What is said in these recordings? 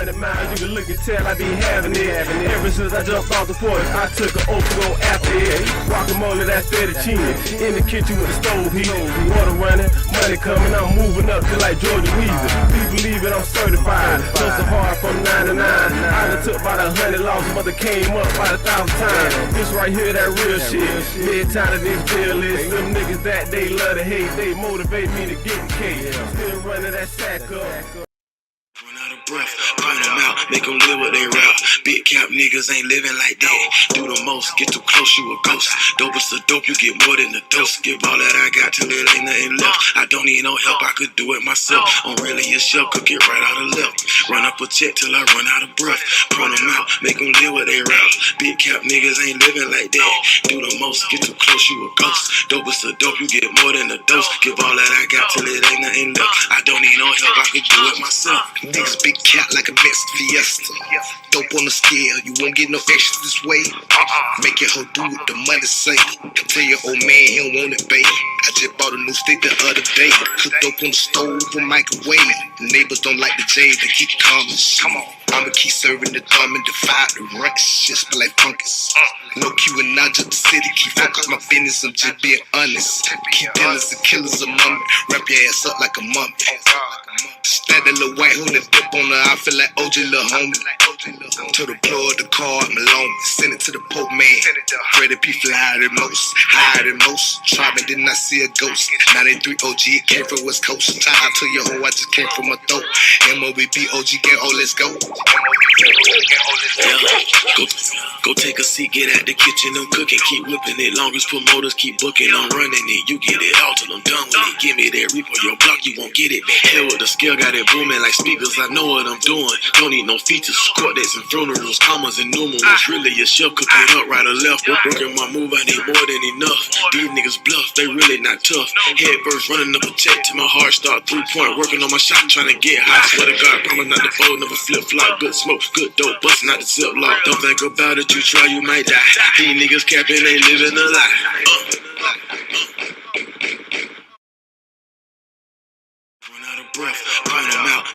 100 miles, you can look and tell I be having it. Ever since I jumped off the porch, I took an oath to go after it. Guacamole, that's fettuccine. In the kitchen with the stove heat. Water running, money coming, I'm moving up just like Georgia Weezy. Please believe it, I'm certified. Hustle hard from 9 to 9. I done took about 100 losses, but they came up about 1,000 times. This right here, that real shit. Mid-time of this deal is them niggas that they love to hate. They motivate me to get in cake. Still running that sack up. Run out of breath, burn them out, make them live what they rap. Big cap niggas ain't living like that. Do the most, get too close, you a ghost. Dope is the dope, you get more than a dose. Give all that I got till it ain't nothing left. I don't need no help, I could do it myself. I'm really a chef, cook it right out of left. Run up a check till I run out of breath. Burn them out, make them live what they rap. Big cap niggas ain't living like that. Do the most, get too close, you a ghost. Dope is the dope, you get more than a dose. Give all that I got till it ain't nothing left. I don't need no help, I could do it myself. Niggas big cat like a best fiesta. Dope on the scale, you won't get no extra this way. Make your hoe do what the money say. Tell your old man he don't want it, babe. I just bought a new stick the other day. Cook dope on the stove or microwave. The neighbors don't like the J, they keep calling. Come on. I'ma keep serving the dumb and defy the ranks. Shit smell like fungus. No Q and not just the city. Keep fuck up my business, I'm just being honest. Keep dealers and killers a mummy. Wrap your ass up like a mummy. Stab that little white hood and dip on her. I feel like OJ, little homie. Told the plug the car, I'm alone. Send it to the Pope man. Freddie P fly higher than most. Higher than most. Try me, didn't I see a ghost? 93 OG, it came from West Coast. I told your hoe I just came from a throat. MOBB OG gang, oh let's go. Go take a seat, get at the kitchen, I'm cooking, keep whipping it. Long as promoters keep booking, I'm running it. You get it all till I'm done with it. Give me that reaper, your block, you won't get it. Hell with the scale, got it booming like speakers. I know what I'm doing. Don't need no features, quartets and funerals, commas and numerals. Really a chef cooking up right or left. Working my move, I need more than enough. These niggas bluff, they really not tough. Head first, running up a check till my heart start 3-point. Working on my shot, trying to get high. Swear to God, promise not to fold, never flip flop. Good smoke, good dope, busting out the zip lock. Don't think about it, you try, you might die. These niggas capping, they living a lie. Run out of breath, burn them out.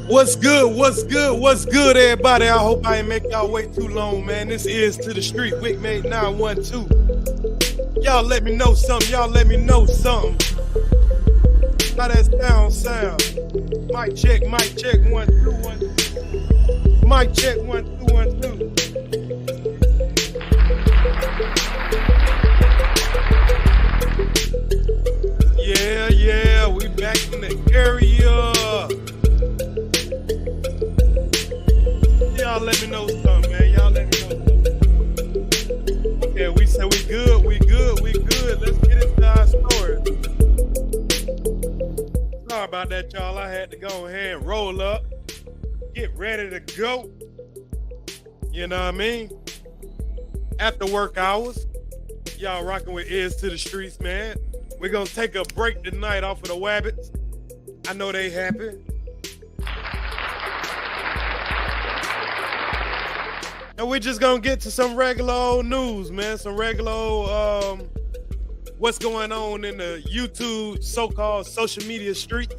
What's good? What's good? What's good, everybody? I hope I ain't make y'all wait too long, man. This is To The Street, Wickmade 912. Y'all let me know something. Y'all let me know something. How that sound? Mic check, 1 2 1 2. Mic check, 1 2 1 2. Yeah, we back in the area. Y'all let me know something, man. Y'all let me know something. Okay, we said we good. Let's get into our story. Sorry about that, y'all. I had to go ahead and roll up, get ready to go. You know what I mean? After work hours, y'all rocking with Ears to the Streets, man. We're gonna take a break tonight off of the Wabbits. I know they happy. And we're just gonna get to some regular old news, man. Some regular old what's going on in the YouTube so-called social media streets.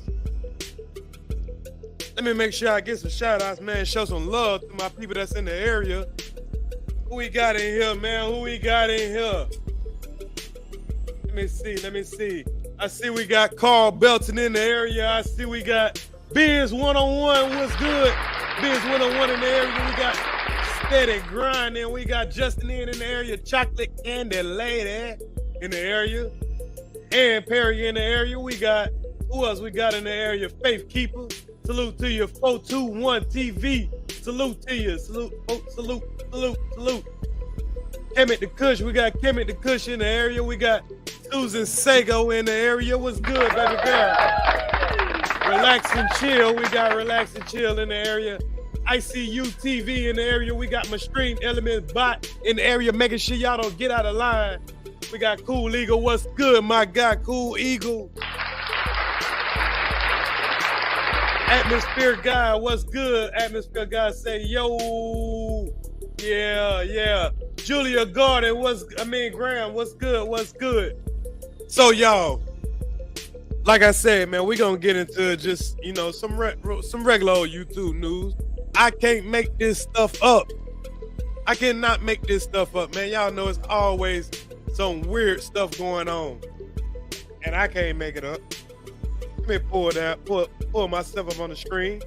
Let me make sure I get some shout outs, man. Show some love to my people that's in the area. Who we got in here, man? Who we got in here? Let me see. I see we got Carl Belton in the area. I see we got Biz 101. What's good? Biz 101 in the area. We got Steady Grinding. We got Justin in the area. Chocolate Candy Lady in the area. And Perry in the area. We got, who else we got in the area? Faith Keeper. Salute to you. 421 TV. Salute to you. Salute. Kemet the Kush. We got Kemet the Kush in the area. We got Susan Sago in the area. What's good, baby girl? Relax and Chill. We got Relax and Chill in the area. ICU TV in the area. We got my Stream Element Bot in the area, making sure y'all don't get out of line. We got Cool Eagle. What's good, my guy? Cool Eagle. Atmosphere Guy. What's good? Atmosphere Guy say, yo. Yeah. Julia Garden. Graham. What's good? What's good? So, y'all, like I said, man, we're going to get into just, some regular old YouTube news. I can't make this stuff up. I cannot make this stuff up, man. Y'all know it's always some weird stuff going on. And I can't make it up. Let me pull myself up on the screen.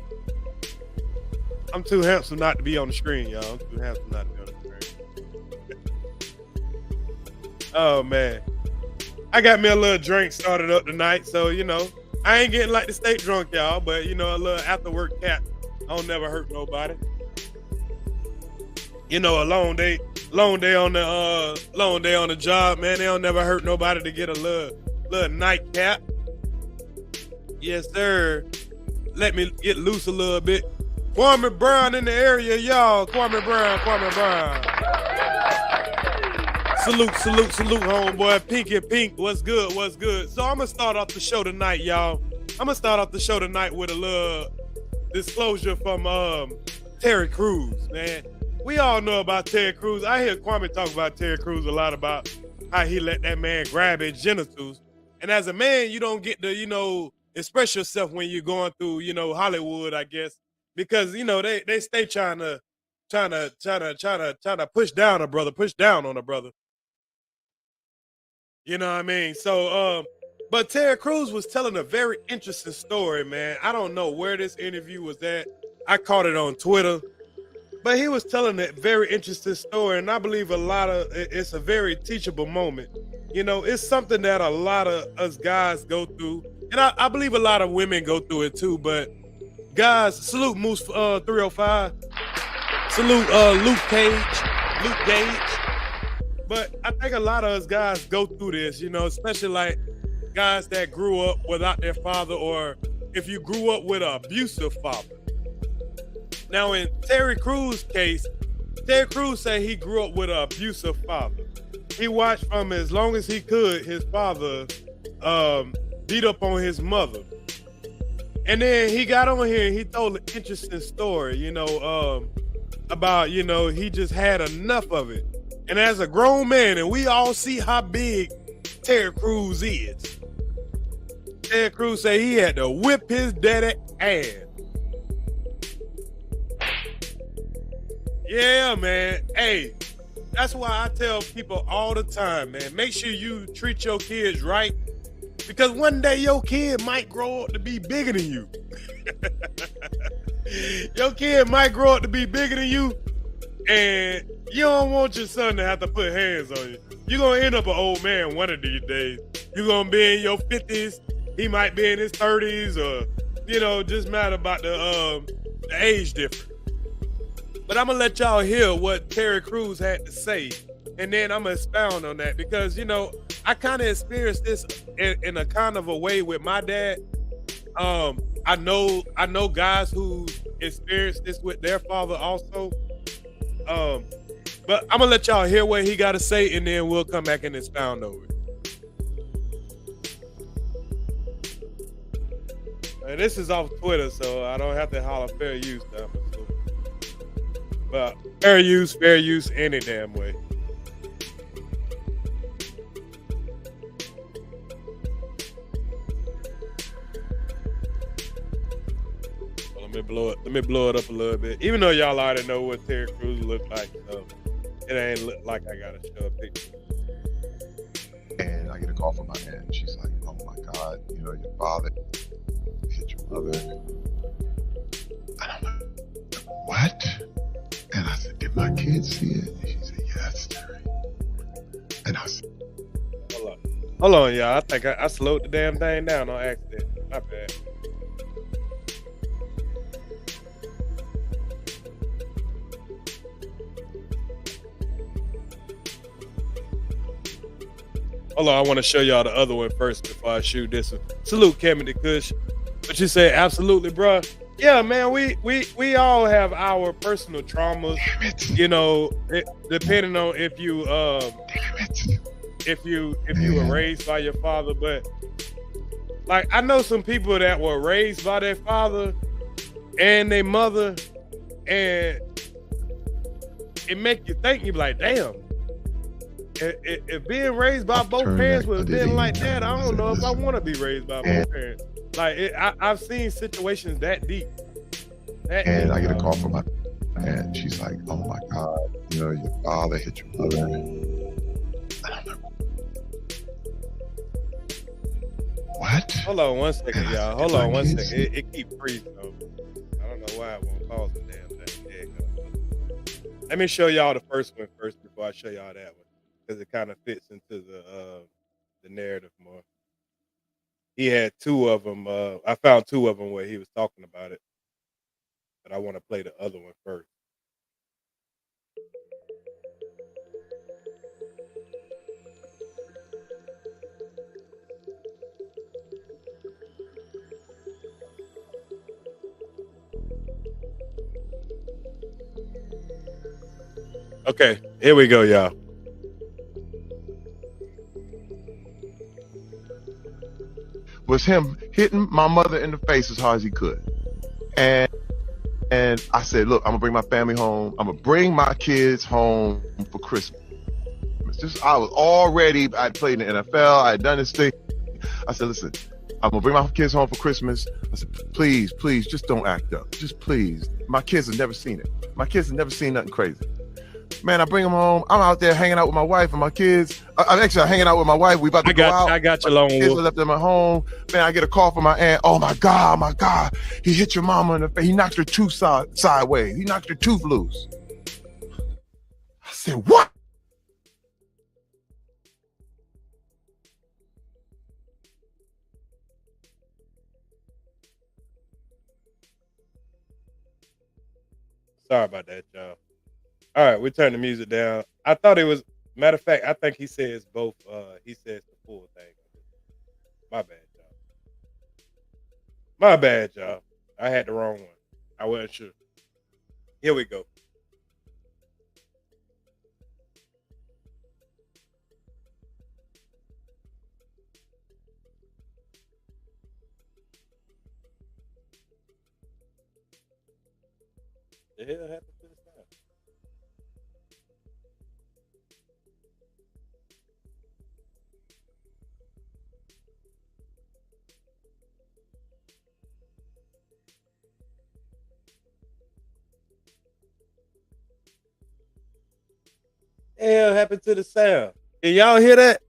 I'm too handsome not to be on the screen, y'all. I'm too handsome not to be on the screen. Oh, man. I got me a little drink started up tonight, so, I ain't getting like to stay drunk, y'all, but, a little after work cat. I don't never hurt nobody. A long day on the job, man. They don't never hurt nobody to get a little nightcap. Yes, sir. Let me get loose a little bit. Kwame Brown in the area, y'all. Kwame Brown. Salute, homeboy. Pinky Pink, what's good? So I'm going to start off the show tonight, y'all. I'm going to start off the show tonight with a little disclosure from Terry Crews, man. We all know about Terry Crews. I hear Kwame talk about Terry Crews a lot, about how he let that man grab his genitals. And as a man, you don't get to, express yourself when you're going through, Hollywood, I guess, because, they stay trying to push down on a brother. You know what I mean? So, but Terry Crews was telling a very interesting story, man. I don't know where this interview was at. I caught it on Twitter, but he was telling a very interesting story, and I believe it's a very teachable moment. It's something that a lot of us guys go through, and I believe a lot of women go through it too, but guys, salute Moose 305, salute Luke Gage. But I think a lot of us guys go through this, especially like guys that grew up without their father, or if you grew up with an abusive father. Now, in Terry Crews' case, Terry Crews said he grew up with an abusive father. He watched from as long as he could his father beat up on his mother. And then he got on here and he told an interesting story, about, he just had enough of it. And as a grown man, and we all see how big Terry Crews is, Terry Crews said he had to whip his daddy ass. Yeah, man. Hey, that's why I tell people all the time, man, make sure you treat your kids right, because one day your kid might grow up to be bigger than you. Your kid might grow up to be bigger than you, and you don't want your son to have to put hands on you. You're going to end up an old man one of these days. You're going to be in your 50s. He might be in his 30s, or, just matter about the age difference. But I'm going to let y'all hear what Terry Crews had to say, and then I'm going to expound on that, because, I kind of experienced this in a kind of a way with my dad. I know guys who experienced this with their father also. But I'm going to let y'all hear what he got to say, and then we'll come back and expound over it. And this is off Twitter, so I don't have to holler fair use now. But fair use any damn way. Let me blow it up a little bit. Even though y'all already know what Terry Crews looked like, so it ain't look like I gotta show a picture. And I get a call from my aunt, and she's like, "Oh my God, your father hit your mother." And I'm like, "What?" And I said, "Did my kids see it?" And she said, "Yes, Terry." And I said, Hold on, y'all. I think I slowed the damn thing down on accident. My bad. Hold on, I want to show y'all the other one first before I shoot this one. Salute, Kevin the Kush. But you say, absolutely, bro. Yeah, man, we all have our personal traumas, Damn it. depending on Damn it. if you were Man. raised by your father. But like, I know some people that were raised by their father and their mother, and it make you think. You be like, damn, if being raised by I've both turned parents that. I would have didn't been even like turn that, it. I I don't said, know if I listen. want to be raised by And, both parents. Like, I've seen situations that deep. That and deep, I get a dog. call from my aunt. She's like, oh my God, your father hit your mother. And I'm like, what? Hold on one second, And I y'all. said, Hold did my on one kids second. It keeps freezing. Though. I don't know why it won't pause the damn thing. There it goes. Let me show y'all the first one first before I show y'all that one, because it kind of fits into the narrative more. He had two of them. I found two of them where he was talking about it, but I want to play the other one first. Okay, here we go, y'all. was him hitting my mother in the face as hard as he could. And I said, look, I'm gonna bring my family home. I'm gonna bring my kids home for Christmas. I was already, I'd played in the NFL, I had done this thing. I said, listen, I'm gonna bring my kids home for Christmas. I said, please, just don't act up. Just please. My kids have never seen it. My kids have never seen nothing crazy. Man, I bring them home. I'm out there hanging out with my wife and my kids. I'm actually hanging out with my wife. We about to go out. I got you, My Lone kids Wolf. are left them at home. Man, I get a call from my aunt. Oh my God. He hit your mama in the face. He knocked her tooth sideways. He knocked her tooth loose. I said, what? Sorry about that, y'all. All right, we turn the music down. I thought it was, matter of fact, I think he says both. He says the full thing. My bad, y'all. My bad, y'all. I had the wrong one. I wasn't sure. Here we go. The hell happened to the sound? The hell happened to the sound? Can y'all hear that?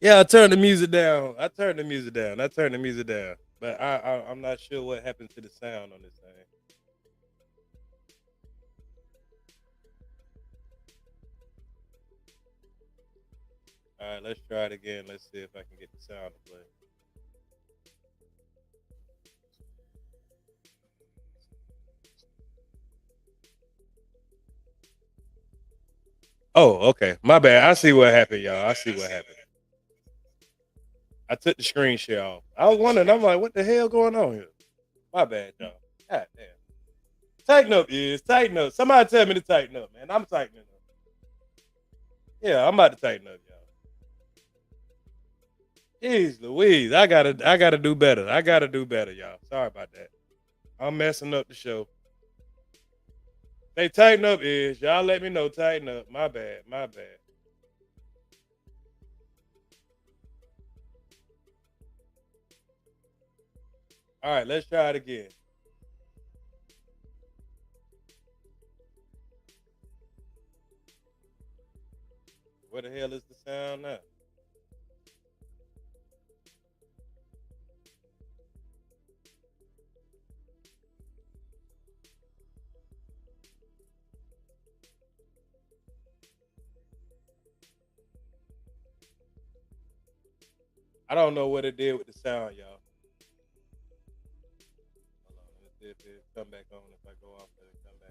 Yeah, I turned the music down. I turned the music down. But I'm not sure what happened to the sound on this thing. All right, let's try it again. Let's see if I can get the sound to play. Oh, okay. My bad. I see what happened, y'all. I see what happened. I took the screen share off. I was wondering, I'm like, what the hell going on here? My bad, y'all. God damn. Tighten up, is tighten up. Somebody tell me to tighten up, man. I'm tightening up. Yeah, I'm about to tighten up, y'all. Jeez Louise. I gotta do better. I gotta do better, y'all. Sorry about that. I'm messing up the show. They tighten up, is y'all let me know. Tighten up. My bad. My bad. All right, let's try it again. Where the hell is the sound now? I don't know what it did with the sound, y'all. Hold on, let's see if it come back on. If I go off, let it come back.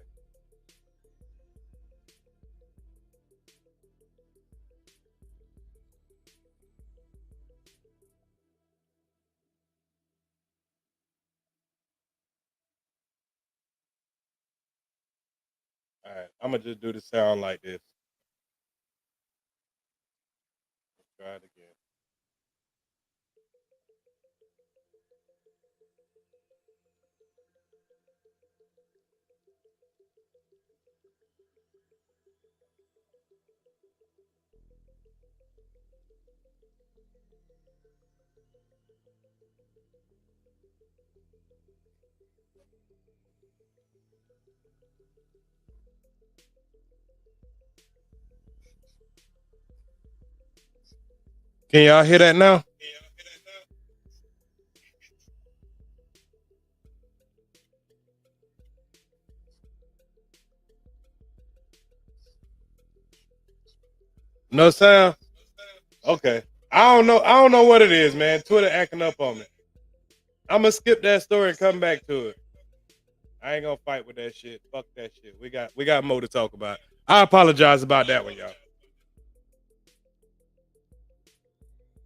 I'm gonna just do the sound like this. Let's try it again. Can y'all hear that now? No sound? Okay. I don't know what it is, man. Twitter acting up on me. I'm gonna skip that story and come back to it. I ain't gonna fight with that shit. Fuck that shit. We got more to talk about. I apologize about that one, y'all.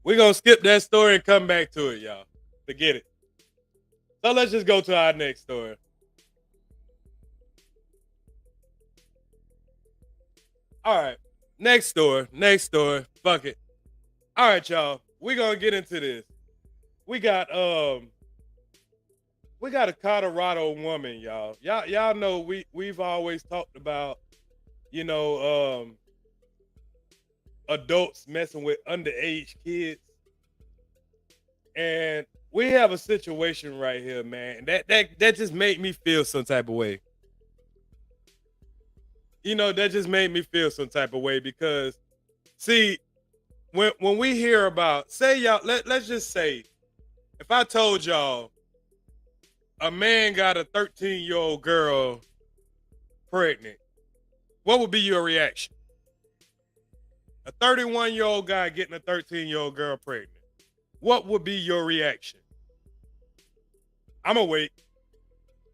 We're gonna skip that story and come back to it, y'all. Forget it. So let's just go to our next story. All right. Next story. Fuck it. All right, y'all. We're gonna get into this. We got a Colorado woman, y'all. Y'all know we've always talked about, you know, adults messing with underage kids. And we have a situation right here, man. That just made me feel some type of way. You know, that just made me feel some type of way because see, when we hear about, say y'all, let's just say, if I told y'all a man got a 13-year-old girl pregnant, what would be your reaction? A 31-year-old guy getting a 13-year-old girl pregnant. What would be your reaction? I'm gonna wait.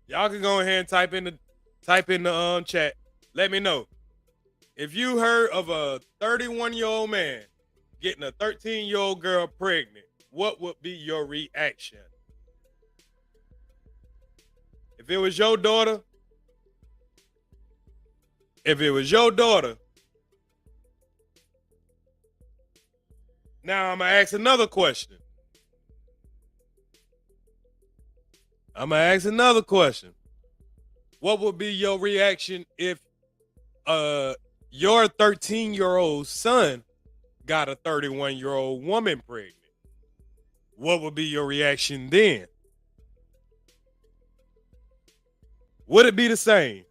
Y'all can go ahead and type in the chat. Let me know. If you heard of a 31-year-old man getting a 13-year-old girl pregnant, what would be your reaction? If it was your daughter, now I'm gonna ask another question. What would be your reaction if your 13-year-old son got a 31-year-old woman pregnant? What would be your reaction then? Would it be the same?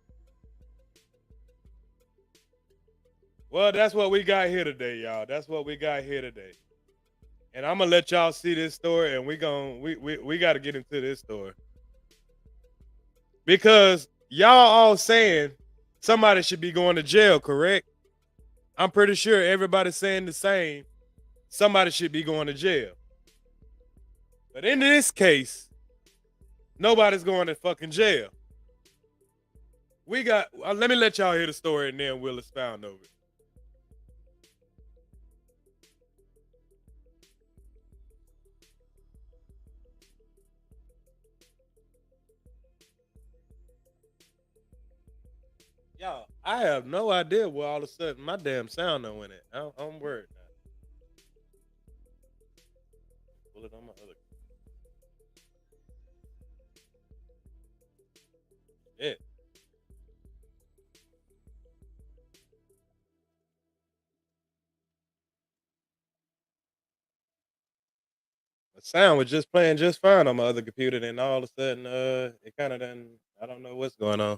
Well, that's what we got here today, y'all. And I'm gonna let y'all see this story, and we got to get into this story because y'all all saying somebody should be going to jail, correct? I'm pretty sure everybody's saying the same. Somebody should be going to jail. But in this case, nobody's going to fucking jail. We got. Let me let y'all hear the story, and then we'll expound over it. Y'all, I have no idea where all of a sudden my damn sound don't went at. I'm worried now. Pull it on my other. Yeah. The sound was just playing just fine on my other computer, then all of a sudden, it kind of done. I don't know what's going on.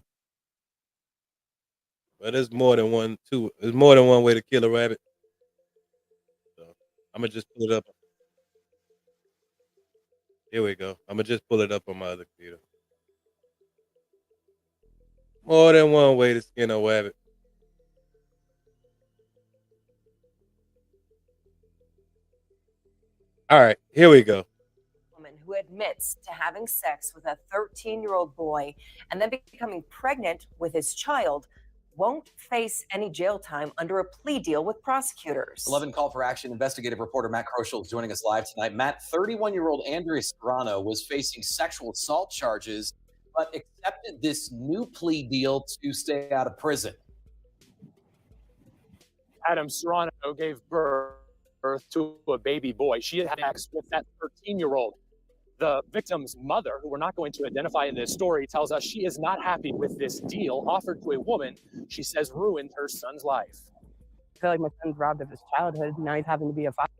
But there's more than one. There's more than one way to kill a rabbit. So I'm gonna just pull it up. Here we go. I'm gonna just pull it up on my other computer. More than one way to skin a rabbit. All right, here we go. Woman who admits to having sex with a 13-year-old boy and then becoming pregnant with his child won't face any jail time under a plea deal with prosecutors. 11 Call for Action investigative reporter Matt Kroschel is joining us live tonight. Matt, 31-year-old Andrea Serrano was facing sexual assault charges, but accepted this new plea deal to stay out of prison. Adam Serrano gave birth to a baby boy. She had sex with that 13-year-old. The victim's mother, who we're not going to identify in this story, tells us she is not happy with this deal offered to a woman she says ruined her son's life. I feel like my son's robbed of his childhood. Now he's having to be a father.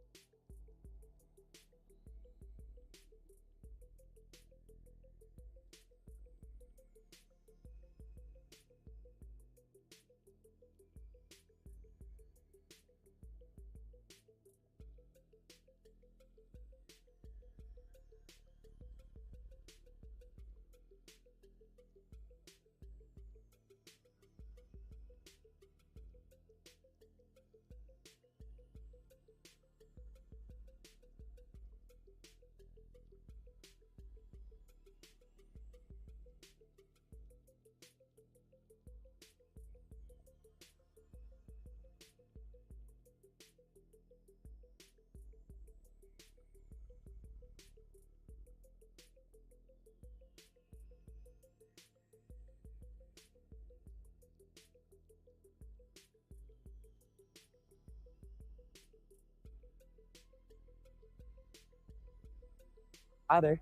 Father.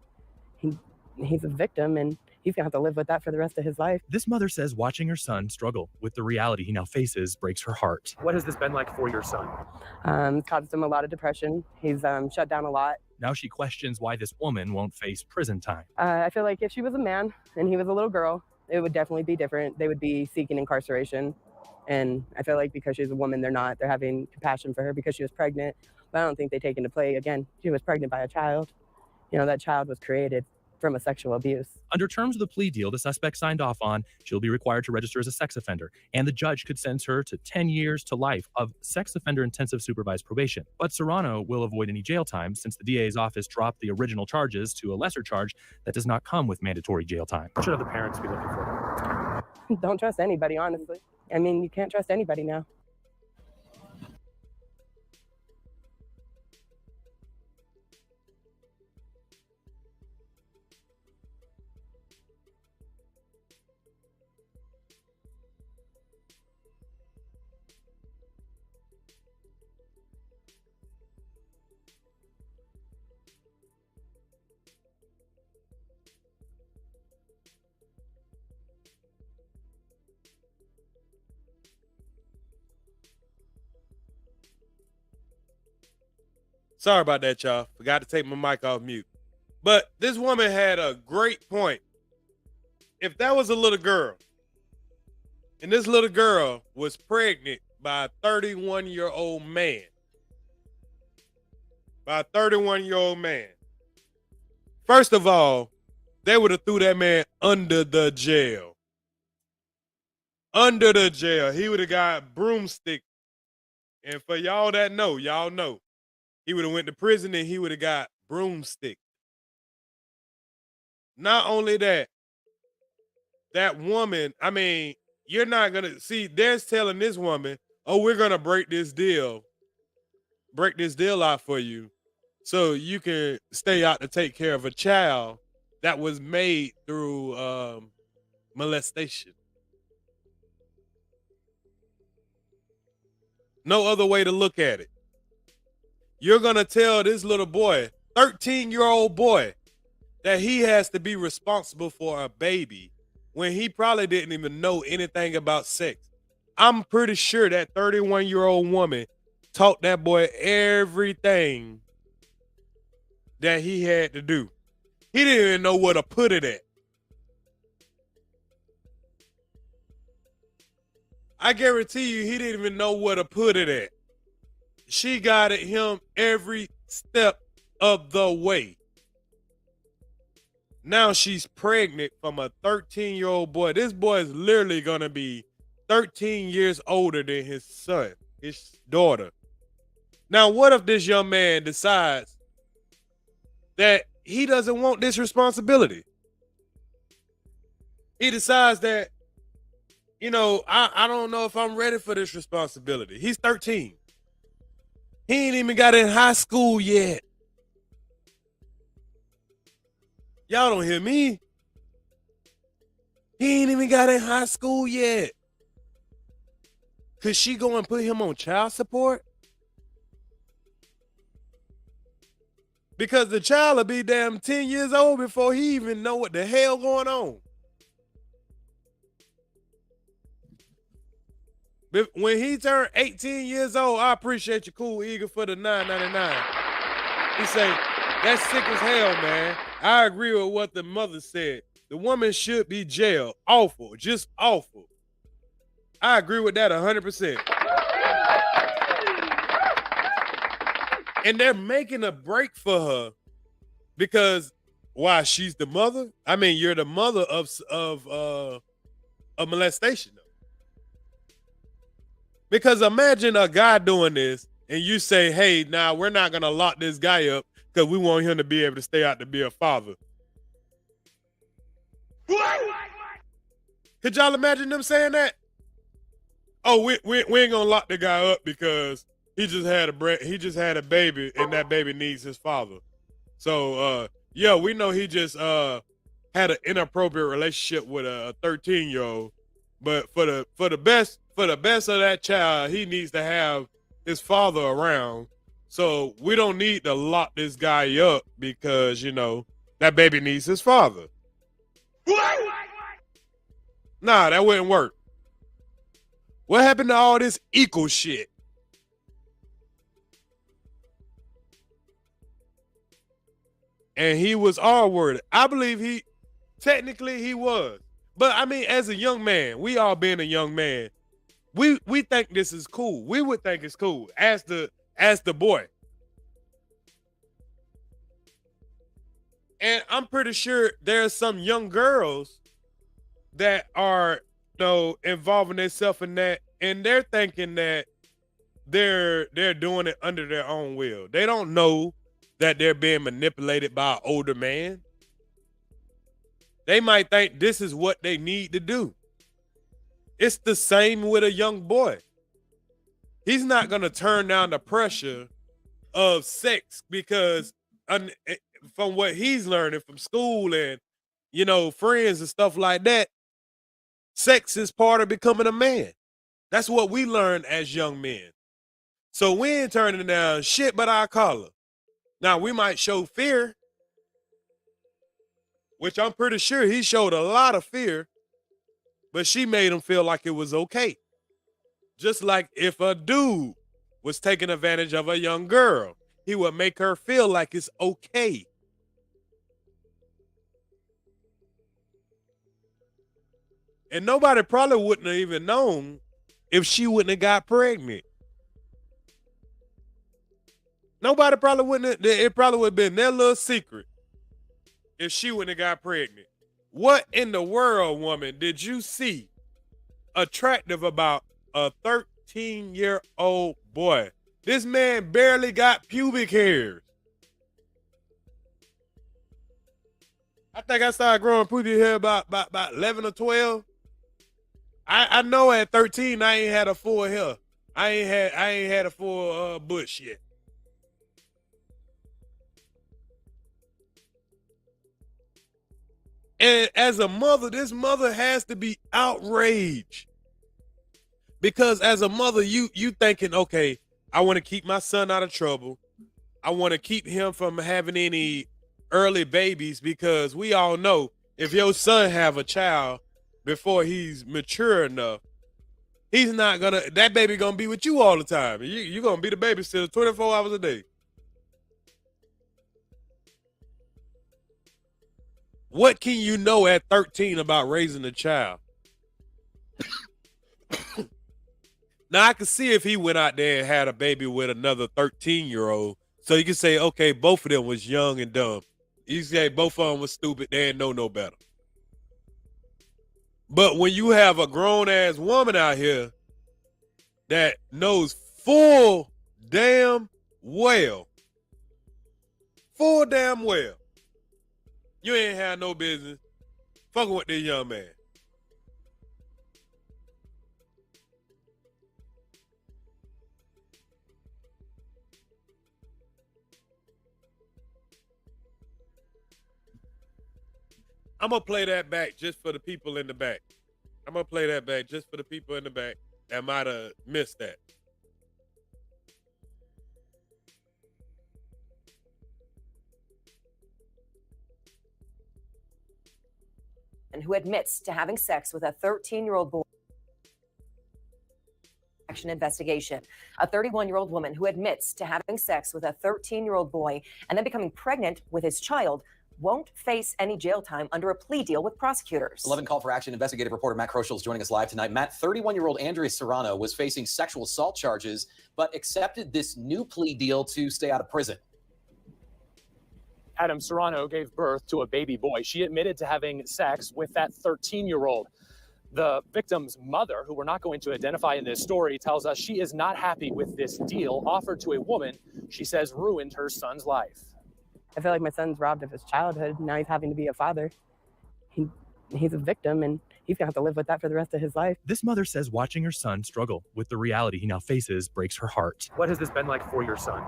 He's a victim, and he's gonna have to live with that for the rest of his life. This mother says watching her son struggle with the reality he now faces breaks her heart. What has this been like for your son? Caused him a lot of depression. He's shut down a lot. Now she questions why this woman won't face prison time. I feel like if she was a man and he was a little girl, it would definitely be different. They would be seeking incarceration. And I feel like because she's a woman, they're not. They're having compassion for her because she was pregnant. But I don't think they take into play, again, she was pregnant by a child. You know, that child was created from a sexual abuse. Under terms of the plea deal the suspect signed off on, she'll be required to register as a sex offender, and the judge could sentence her to 10 years to life of sex offender intensive supervised probation. But Serrano will avoid any jail time since the DA's office dropped the original charges to a lesser charge that does not come with mandatory jail time. What should other parents be looking for? Don't trust anybody, honestly. I mean, you can't trust anybody now. Sorry about that, y'all. Forgot to take my mic off mute. But this woman had a great point. If that was a little girl, and this little girl was pregnant by a 31-year-old man, first of all, they would have threw that man under the jail. Under the jail. He would have got broomstick. And for y'all that know, y'all know. He would have went to prison and he would have got broomstick. Not only that, that woman, I mean, you're not going to see, they're telling this woman, oh, we're going to break this deal out for you so you can stay out to take care of a child that was made through molestation. No other way to look at it. You're going to tell this little boy, 13-year-old boy, that he has to be responsible for a baby when he probably didn't even know anything about sex. I'm pretty sure that 31-year-old woman taught that boy everything that he had to do. He didn't even know where to put it at. I guarantee you he didn't even know where to put it at. She guided him every step of the way. Now she's pregnant from a 13-year-old boy. This boy is literally going to be 13 years older than his son, his daughter. Now, what if this young man decides that he doesn't want this responsibility? He decides that, you know, I don't know if I'm ready for this responsibility. He's 13. He ain't even got in high school yet. Y'all don't hear me. He ain't even got in high school yet. could she go and put him on child support? Because the child will be damn 10 years old before he even know what the hell going on. When he turned 18 years old, I appreciate you, cool eager for the $9.99. He say, that's sick as hell, man. I agree with what the mother said. The woman should be jailed. Awful, just awful. I agree with that 100%. And they're making a break for her because why? She's the mother? I mean, you're the mother of a molestation. Because imagine a guy doing this and you say, hey, now we're not going to lock this guy up because we want him to be able to stay out to be a father. Could y'all imagine them saying that? Oh, we ain't going to lock the guy up because he just had a baby and that baby needs his father. So, yeah, we know he just had an inappropriate relationship with a 13-year-old, but for the best of that child, he needs to have his father around. So we don't need to lock this guy up because, you know, that baby needs his father. Nah, that wouldn't work. What happened to all this equal shit? And he was R-worded. I believe technically he was. But I mean, as a young man, we all being a young man, we think this is cool. We would think it's cool as the boy. And I'm pretty sure there's some young girls that are, you know, involving themselves in that, and they're thinking that they're doing it under their own will. They don't know that they're being manipulated by an older man. They might think this is what they need to do. It's the same with a young boy. He's not going to turn down the pressure of sex because from what he's learning from school and, you know, friends and stuff like that, sex is part of becoming a man. That's what we learn as young men. So we ain't turning down shit but our collar. Now, we might show fear, which I'm pretty sure he showed a lot of fear, but she made him feel like it was okay. Just like if a dude was taking advantage of a young girl, he would make her feel like it's okay. And nobody probably wouldn't have even known if she wouldn't have got pregnant. Nobody probably wouldn't have, it probably would have been their little secret if she wouldn't have got pregnant. What in the world, woman, did you see attractive about a 13-year-old boy? This man barely got pubic hairs. I think I started growing pubic hair about 11 or 12. I know at 13 I ain't had a full hair. I ain't had a full bush yet. And as a mother, this mother has to be outraged. Because as a mother, you thinking, okay, I want to keep my son out of trouble. I want to keep him from having any early babies, because we all know if your son have a child before he's mature enough, he's not gonna, that baby gonna be with you all the time. You're gonna be the babysitter 24 hours a day. What can you know at 13 about raising a child? Now, I can see if he went out there and had a baby with another 13-year-old. So you can say, okay, both of them was young and dumb. You say both of them was stupid. They didn't know no better. But when you have a grown-ass woman out here that knows full damn well, you ain't had no business fucking with this young man. I'm going to play that back just for the people in the back. I'm going to play that back just for the people in the back. that might have missed that. And who admits to having sex with a 13-year-old boy. Action investigation. A 31-year-old woman who admits to having sex with a 13-year-old boy and then becoming pregnant with his child won't face any jail time under a plea deal with prosecutors. 11 Call for Action investigative reporter Matt Kroschel is joining us live tonight. Matt, 31-year-old Andrea Serrano was facing sexual assault charges, but accepted this new plea deal to stay out of prison. Adam Serrano gave birth to a baby boy. She admitted to having sex with that 13-year-old. The victim's mother, who we're not going to identify in this story, tells us she is not happy with this deal offered to a woman she says ruined her son's life. I feel like my son's robbed of his childhood. Now he's having to be a father. He's a victim, and he's gonna have to live with that for the rest of his life. This mother says watching her son struggle with the reality he now faces breaks her heart. What has this been like for your son?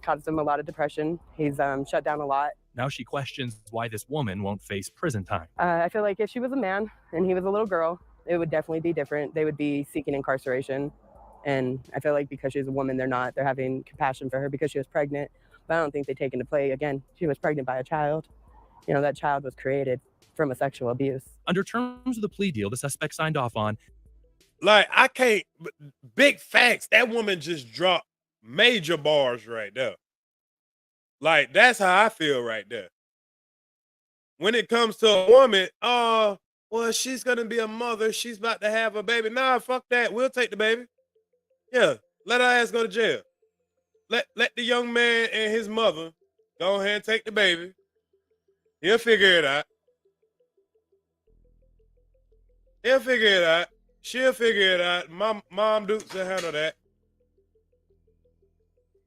Caused him a lot of depression. He's shut down a lot. Now she questions why this woman won't face prison time. I feel like if she was a man and he was a little girl, it would definitely be different. They would be seeking incarceration. And I feel like because she's a woman, they're not. They're having compassion for her because she was pregnant. But I don't think they take into play, again, she was pregnant by a child. You know, that child was created from a sexual abuse. Under terms of the plea deal, the suspect signed off on. Like, I can't, big facts. That woman just dropped major bars right there. Like, that's how I feel right there. When it comes to a woman, well, she's going to be a mother. She's about to have a baby. Nah, fuck that. We'll take the baby. Yeah, let her ass go to jail. Let the young man and his mother go ahead and take the baby. He'll figure it out. He'll figure it out. She'll figure it out. Mom Dukes will handle that.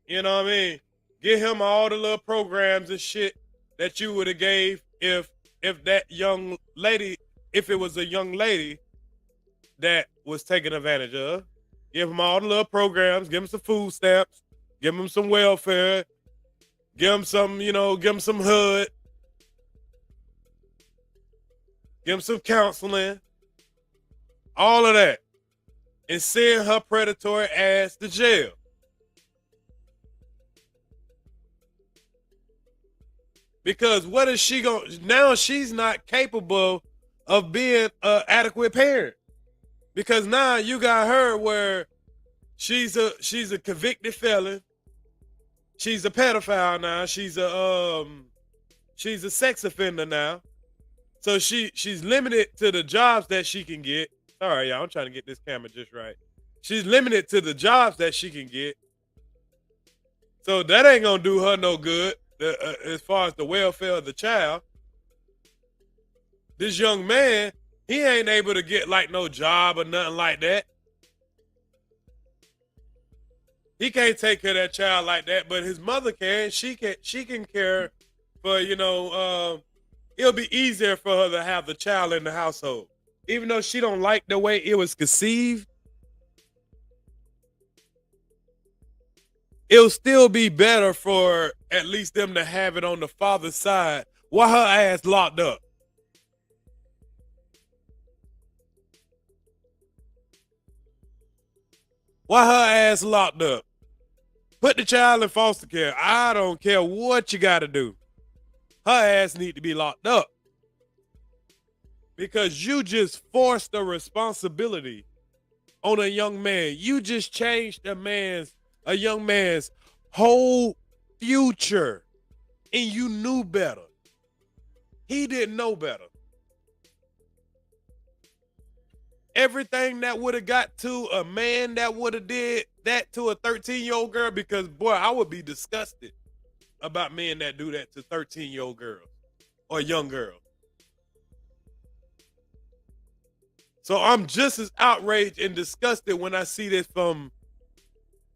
You know what I mean? Get him all the little programs and shit that you would have gave if that young lady, if it was a young lady that was taken advantage of. Give him all the little programs. Give him some food stamps. Give him some welfare. Give him some, give him some HUD. Give him some counseling. All of that. And send her predatory ass to jail. Because what is she going to, now she's not capable of being an adequate parent. Because now you got her where she's a convicted felon. She's a pedophile now. She's a sex offender now. So she's limited to the jobs that she can get. Sorry, y'all, I'm trying to get this camera just right. She's limited to the jobs that she can get. So that ain't gonna do her no good as far as the welfare of the child. This young man, he ain't able to get like no job or nothing like that. He can't take care of that child like that, but his mother can. She can care for, it'll be easier for her to have the child in the household. Even though she don't like the way it was conceived, it'll still be better for at least them to have it on the father's side while her ass locked up. While her ass locked up. Put the child in foster care. I don't care what you got to do. Her ass need to be locked up. Because you just forced the responsibility on a young man. You just changed a young man's whole future. And you knew better. He didn't know better. Everything that would have got to a man that would have did that to a 13-year-old girl, because, boy, I would be disgusted about men that do that to 13-year-old girls or young girls. So I'm just as outraged and disgusted when I see this from,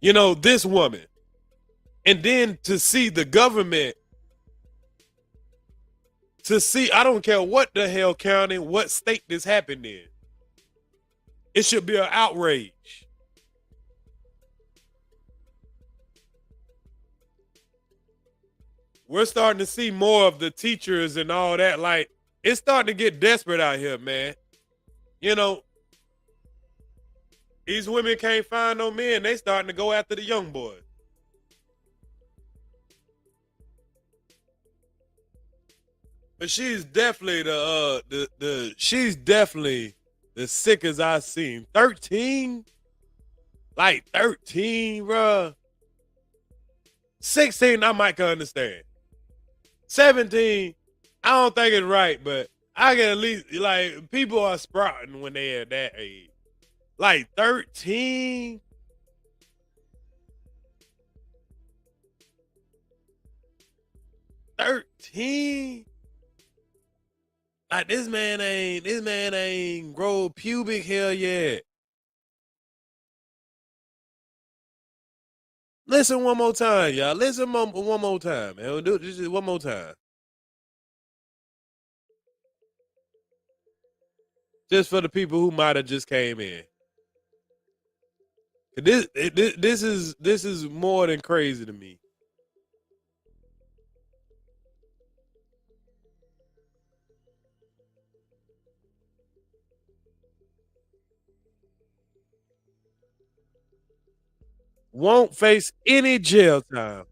this woman. And then to see the government, I don't care what the hell county, what state this happened in. It should be an outrage. We're starting to see more of the teachers and all that. Like, it's starting to get desperate out here, man. These women can't find no men. They starting to go after the young boys. But she's definitely she's definitely the sickest I've seen. 13? Like 13, bruh. 16, I might can understand. 17, I don't think it's right, but I can at least, like, people are sprouting when they're at that age. Like 13? Like this man ain't grow pubic hair yet. Listen one more time, y'all. Listen one more time, man. We'll do this just one more time. Just for the people who might have just came in. This is more than crazy to me. Won't face any jail time.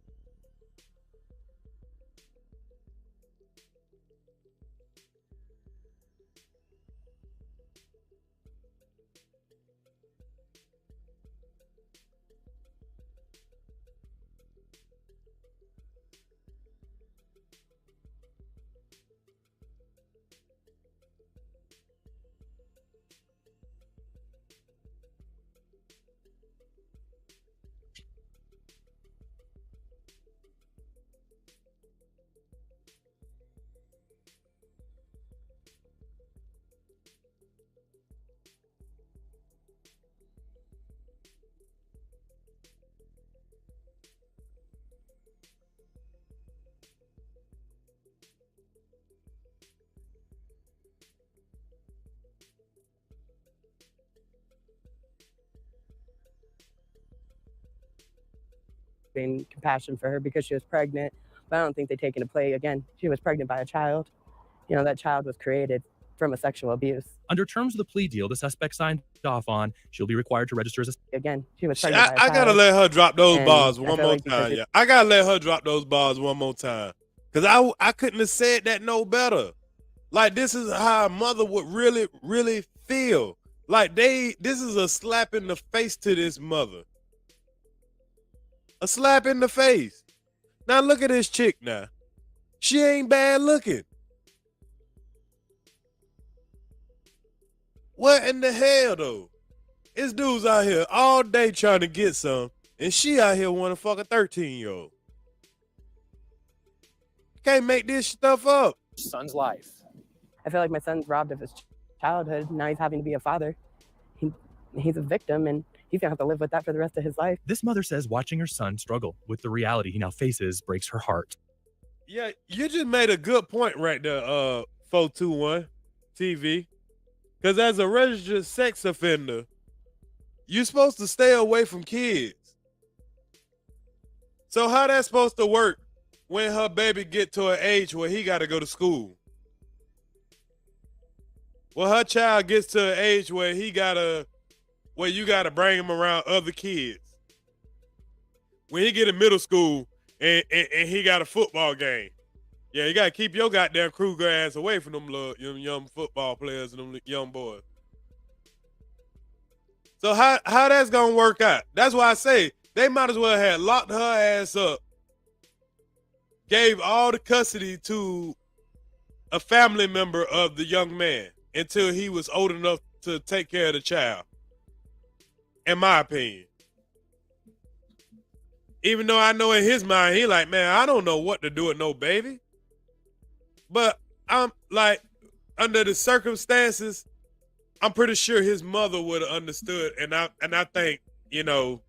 Compassion for her because she was pregnant, but I don't think they take into play, again, she was pregnant by a child. You know, that child was created from a sexual abuse. Under terms of the plea deal the suspect signed off on, she'll be required to register as a... Again, she was pregnant by a I child. gotta let her drop those bars I one feel more like because time. Yeah, I gotta let her drop those bars one more time. Cause I couldn't have said that no better. Like, this is how a mother would really, really feel. Like, this is a slap in the face to this mother. A slap in the face. Now look at this chick now. She ain't bad looking. What in the hell though? This dude's out here all day trying to get some, and she out here want to fuck a 13-year-old. Can't make this stuff up. Son's life. I feel like my son's robbed of his childhood. Now he's having to be a father. He's a victim, and he's gonna have to live with that for the rest of his life. This mother says watching her son struggle with the reality he now faces breaks her heart. Yeah, you just made a good point right there, 421 TV. Because as a registered sex offender, you're supposed to stay away from kids. So how that's supposed to work when her baby get to an age where he got to go to school? Well, her child gets to an age where you got to bring him around other kids. When he get in middle school and he got a football game, yeah, you got to keep your goddamn Kruger ass away from them little young football players and them young boys. So how that's going to work out? That's why I say they might as well have locked her ass up, gave all the custody to a family member of the young man until he was old enough to take care of the child, in my opinion. Even though I know in his mind, he like, man, I don't know what to do with no baby. But I'm like, under the circumstances, I'm pretty sure his mother would have understood. And I think, hell,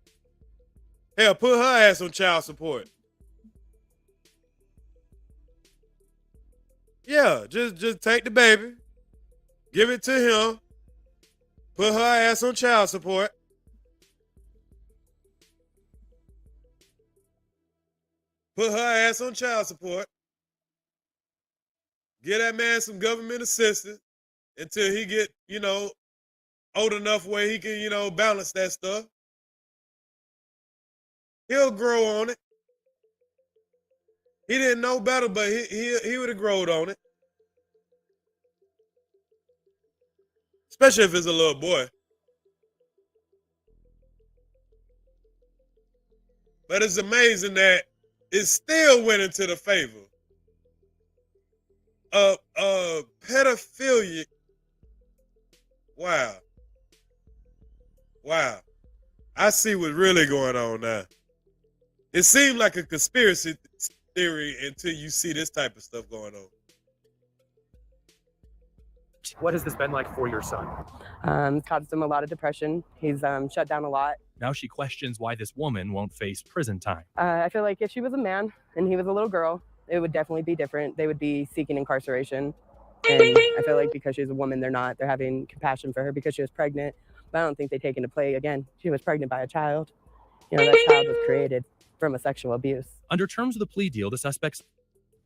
put her ass on child support. Yeah, just take the baby, give it to him, put her ass on child support. Put her ass on child support. Give that man some government assistance until he get, old enough where he can, balance that stuff. He'll grow on it. He didn't know better, but he would have growed on it. Especially if it's a little boy. But it's amazing that it still went into the favor of pedophilia. Wow. I see what's really going on now. It seemed like a conspiracy theory until you see this type of stuff going on. What has this been like for your son? It's caused him a lot of depression. He's shut down a lot. Now she questions why this woman won't face prison time. I feel like if she was a man and he was a little girl, it would definitely be different. They would be seeking incarceration. And I feel like because she's a woman, they're not. They're having compassion for her because she was pregnant. But I don't think they take into play, again, she was pregnant by a child. That child was created from a sexual abuse. Under terms of the plea deal, the suspects...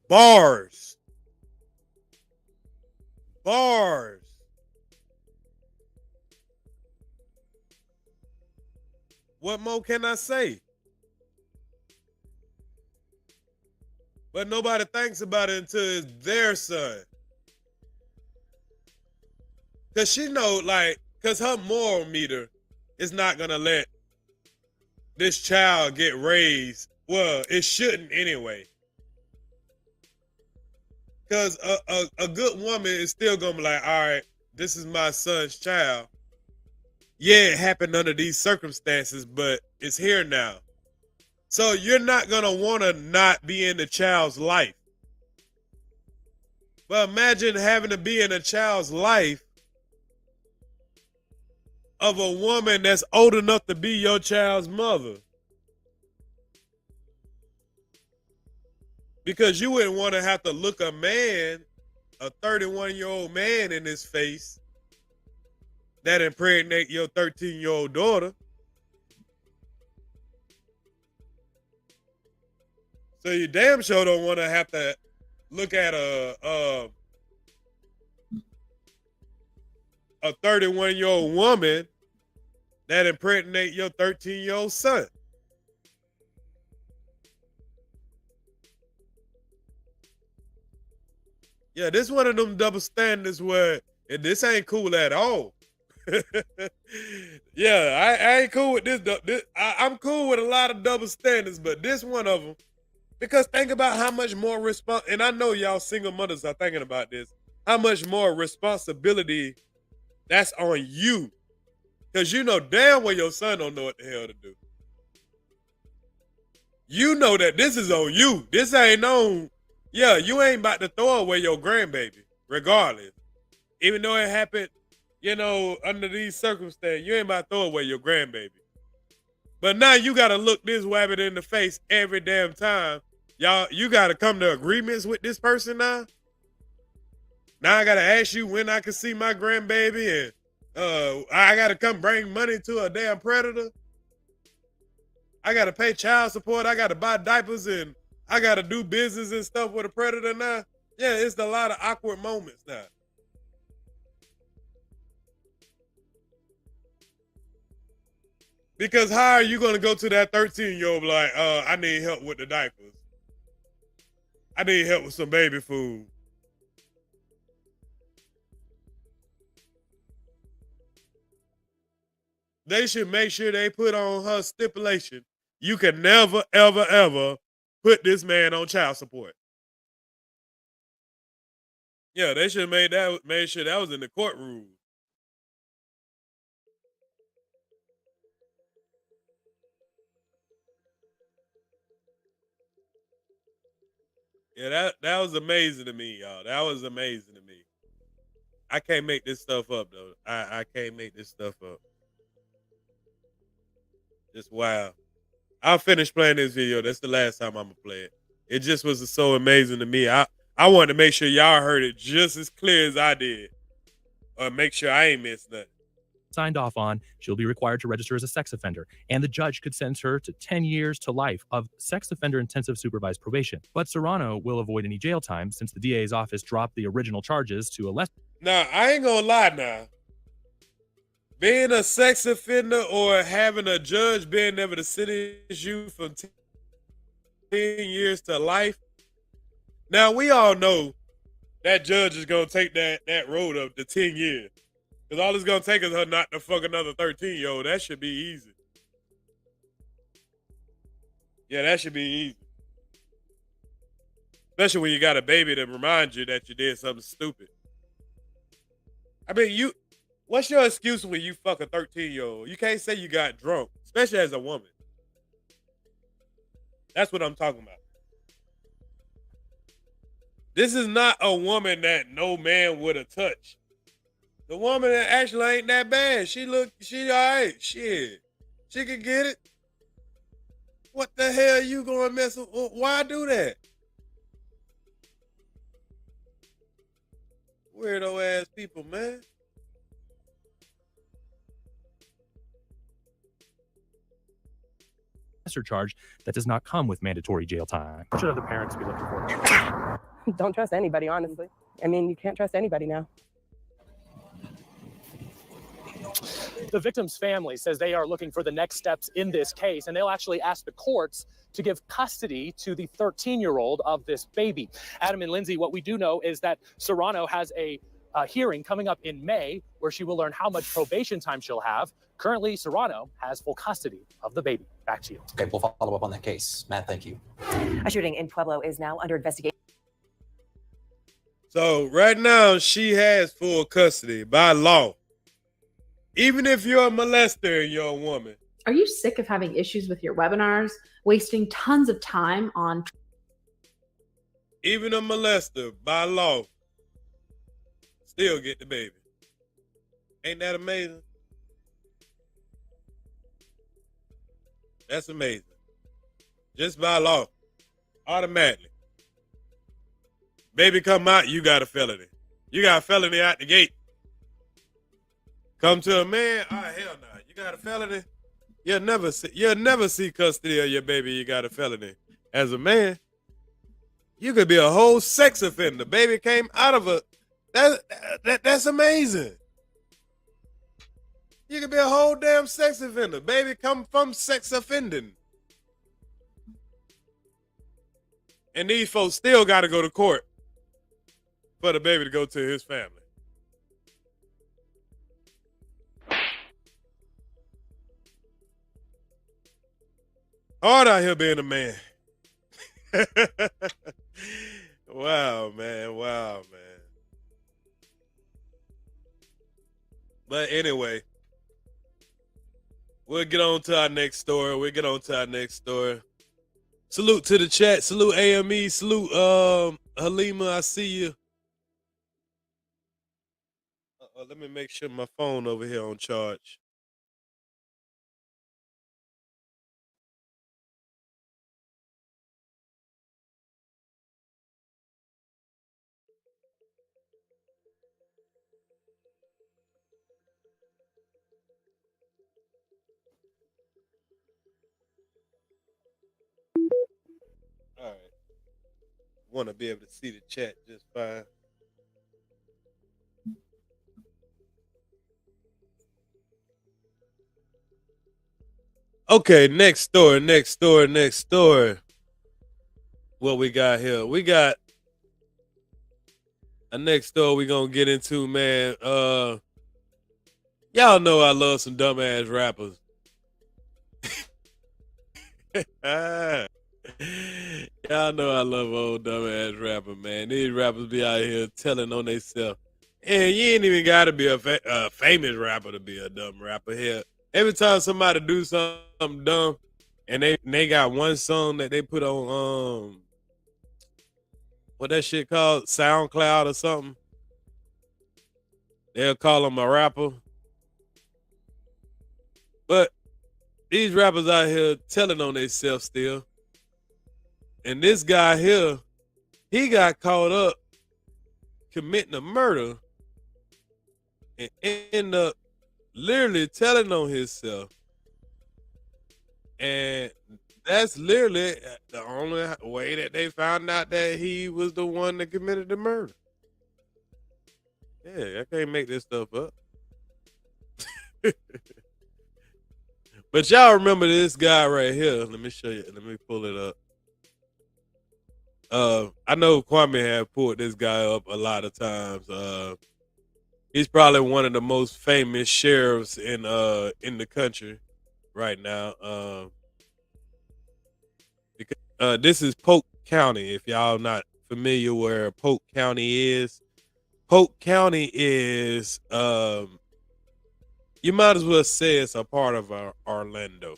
Bars. What more can I say? But nobody thinks about it until it's their son. Because she know, because her moral meter is not going to let this child get raised. Well, it shouldn't anyway. Because a good woman is still going to be like, all right, this is my son's child. Yeah, it happened under these circumstances, but it's here now. So you're not going to want to not be in the child's life. But imagine having to be in a child's life of a woman that's old enough to be your child's mother. Because you wouldn't want to have to look a 31-year-old man in his face that impregnate your 13-year-old daughter. So you damn sure don't want to have to look at a 31-year-old woman that impregnate your 13-year-old son. Yeah, this one of them double standards where this ain't cool at all. Yeah, I ain't cool with this. I'm cool with a lot of double standards, but this one of them, because think about how much more and I know y'all single mothers are thinking about this, how much more responsibility that's on you. Because you know damn well your son don't know what the hell to do. You know that this is on you. This ain't on, you ain't about to throw away your grandbaby, regardless. Even though it happened, under these circumstances, you ain't about to throw away your grandbaby. But now you got to look this wabbit in the face every damn time. You got to come to agreements with this person now. Now I got to ask you when I can see my grandbaby, and I got to come bring money to a damn predator. I got to pay child support. I got to buy diapers, and I got to do business and stuff with a predator now. Yeah, it's a lot of awkward moments now. Because how are you going to go to that 13-year-old like, I need help with the diapers. I need help with some baby food. They should make sure they put on her stipulation. You can never, ever, ever put this man on child support. Yeah, they should have made sure that was in the courtroom. Yeah, that was amazing to me, y'all. That was amazing to me. I can't make this stuff up, though. I can't make this stuff up. Just wow. I'll finish playing this video. That's the last time I'm going to play it. It just was so amazing to me. I wanted to make sure y'all heard it just as clear as I did. Or make sure I ain't missed nothing. Signed off on, she'll be required to register as a sex offender, and the judge could sentence her to 10 years to life of sex offender intensive supervised probation. But Serrano will avoid any jail time since the DA's office dropped the original charges to a less... Now, I ain't gonna lie now. Being a sex offender or having a judge being able to sentence you from 10 years to life. Now, we all know that judge is going to take that road up to 10 years. Because all it's going to take is her not to fuck another 13-year-old. That should be easy. Yeah, that should be easy. Especially when you got a baby to remind you that you did something stupid. I mean, what's your excuse when you fuck a 13-year-old? You can't say you got drunk, especially as a woman. That's what I'm talking about. This is not a woman that no man would have touched. The woman that actually ain't that bad. She all right. Shit. She can get it. What the hell you going to mess with? Why do that? Weirdo ass people, man. Lesser charge that does not come with mandatory jail time. What should other parents be looking for? Don't trust anybody, honestly. I mean, you can't trust anybody now. The victim's family says they are looking for the next steps in this case, and they'll actually ask the courts to give custody to the 13-year-old of this baby. Adam and Lindsay, what we do know is that Serrano has a hearing coming up in May where she will learn how much probation time she'll have. Currently, Serrano has full custody of the baby. Back to you. Okay, we'll follow up on that case. Matt, thank you. A shooting in Pueblo is now under investigation. So right now, she has full custody by law. Even if you're a molester and you're a woman. Are you sick of having issues with your webinars, wasting tons of time on... Even a molester, by law, still get the baby. Ain't that amazing? That's amazing. Just by law. Automatically. Baby come out, you got a felony. You got a felony out the gate. Come to a man, oh hell no. You got a felony? You'll never see custody of your baby, you got a felony. As a man, you could be a whole sex offender. Baby came out of a that's amazing. You could be a whole damn sex offender. Baby come from sex offending. And these folks still got to go to court for the baby to go to his family. Hard out here being a man. Wow, man. Wow, man. But anyway, we'll get on to our next story. Salute to the chat. Salute AME. Salute Halima. I see you. Let me make sure my phone over here on charge. All right. Want to be able to see the chat just fine. Okay, next story. What we got here? We got a next story we gonna get into, man. Y'all know I love some dumbass rappers. Y'all know I love old dumbass rapper, man. These rappers be out here telling on themselves. And you ain't even got to be a famous rapper to be a dumb rapper here. Every time somebody do something dumb, and they got one song that they put on what that shit called, SoundCloud or something, they'll call them a rapper. But these rappers out here telling on themselves still. And this guy here, he got caught up committing a murder and end up literally telling on himself. And that's literally the only way that they found out that he was the one that committed the murder. Yeah, I can't make this stuff up. But y'all remember this guy right here. Let me show you. Let me pull it up. I know Kwame had pulled this guy up a lot of times. He's probably one of the most famous sheriffs in the country right now. Because this is Polk County. If y'all not familiar where Polk County is, Polk County is you might as well say it's a part of Orlando.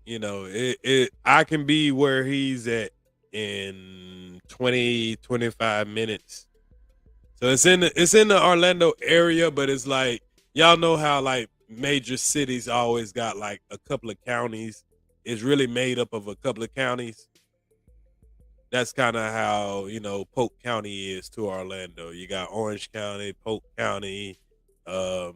You know, I can be where he's at in 20-25 minutes. So it's in the Orlando area, but it's like, y'all know how like major cities always got like a couple of counties. It's really made up of a couple of counties. That's kind of how, you know, Polk County is to Orlando. You got Orange County, Polk County, it's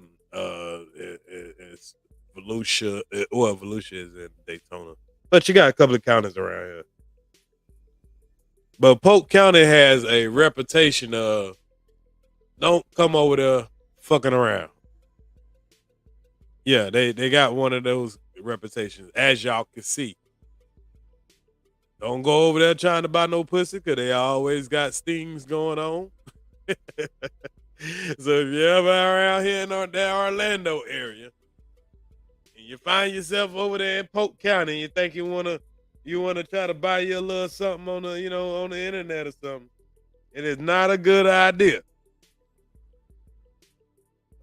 Volusia. Well, Volusia is in Daytona, but you got a couple of counties around here. But Polk County has a reputation of don't come over there fucking around. Yeah, they got one of those reputations, as y'all can see. Don't go over there trying to buy no pussy, because they always got stings going on. So if you're ever around here in that Orlando area, and you find yourself over there in Polk County, and you think you wanna try to buy you a little something on the, on the internet or something, it is not a good idea.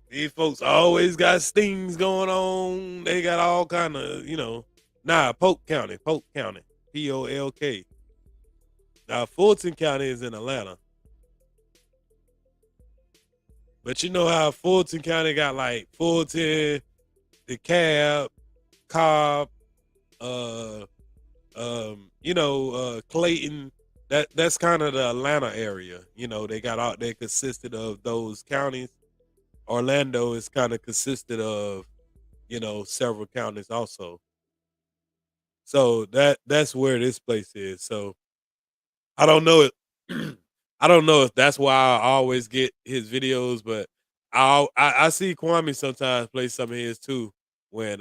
These folks always got stings going on. They got all kind of, Polk County, Polk. Now, Fulton County is in Atlanta. But you know how Fulton County got like Fulton, DeKalb, Cobb, Clayton. That's kind of the Atlanta area. They consisted of those counties. Orlando is kind of consisted of, several counties also. So that's where this place is. So I don't know I don't know if that's why I always get his videos, but I see Kwame sometimes play some of his too when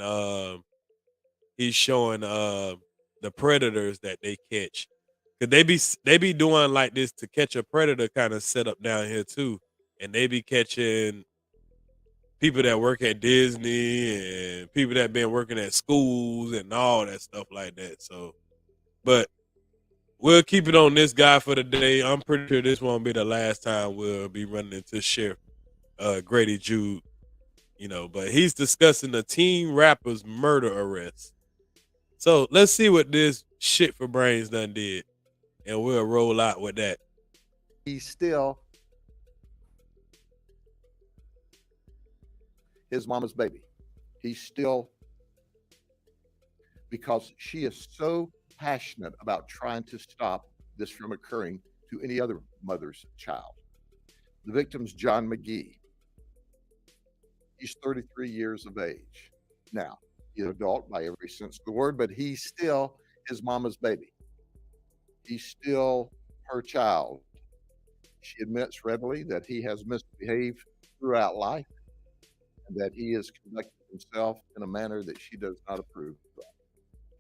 he's showing the predators that they catch. Cause they be doing like this to catch a predator kind of setup down here too, and they be catching people that work at Disney and people that been working at schools and all that stuff like that. So, but we'll keep it on this guy for the day. I'm pretty sure this won't be the last time we'll be running into Sheriff Grady Jude, but he's discussing the teen rapper's murder arrest. So let's see what this shit for brains done did, and we'll roll out with that. He's still his mama's baby. He's still, because she is so passionate about trying to stop this from occurring to any other mother's child. The victim's John McGee. He's 33 years of age. Now, he's an adult by every sense of the word, but he's still his mama's baby. He's still her child. She admits readily that he has misbehaved throughout life and that he has conducted himself in a manner that she does not approve of.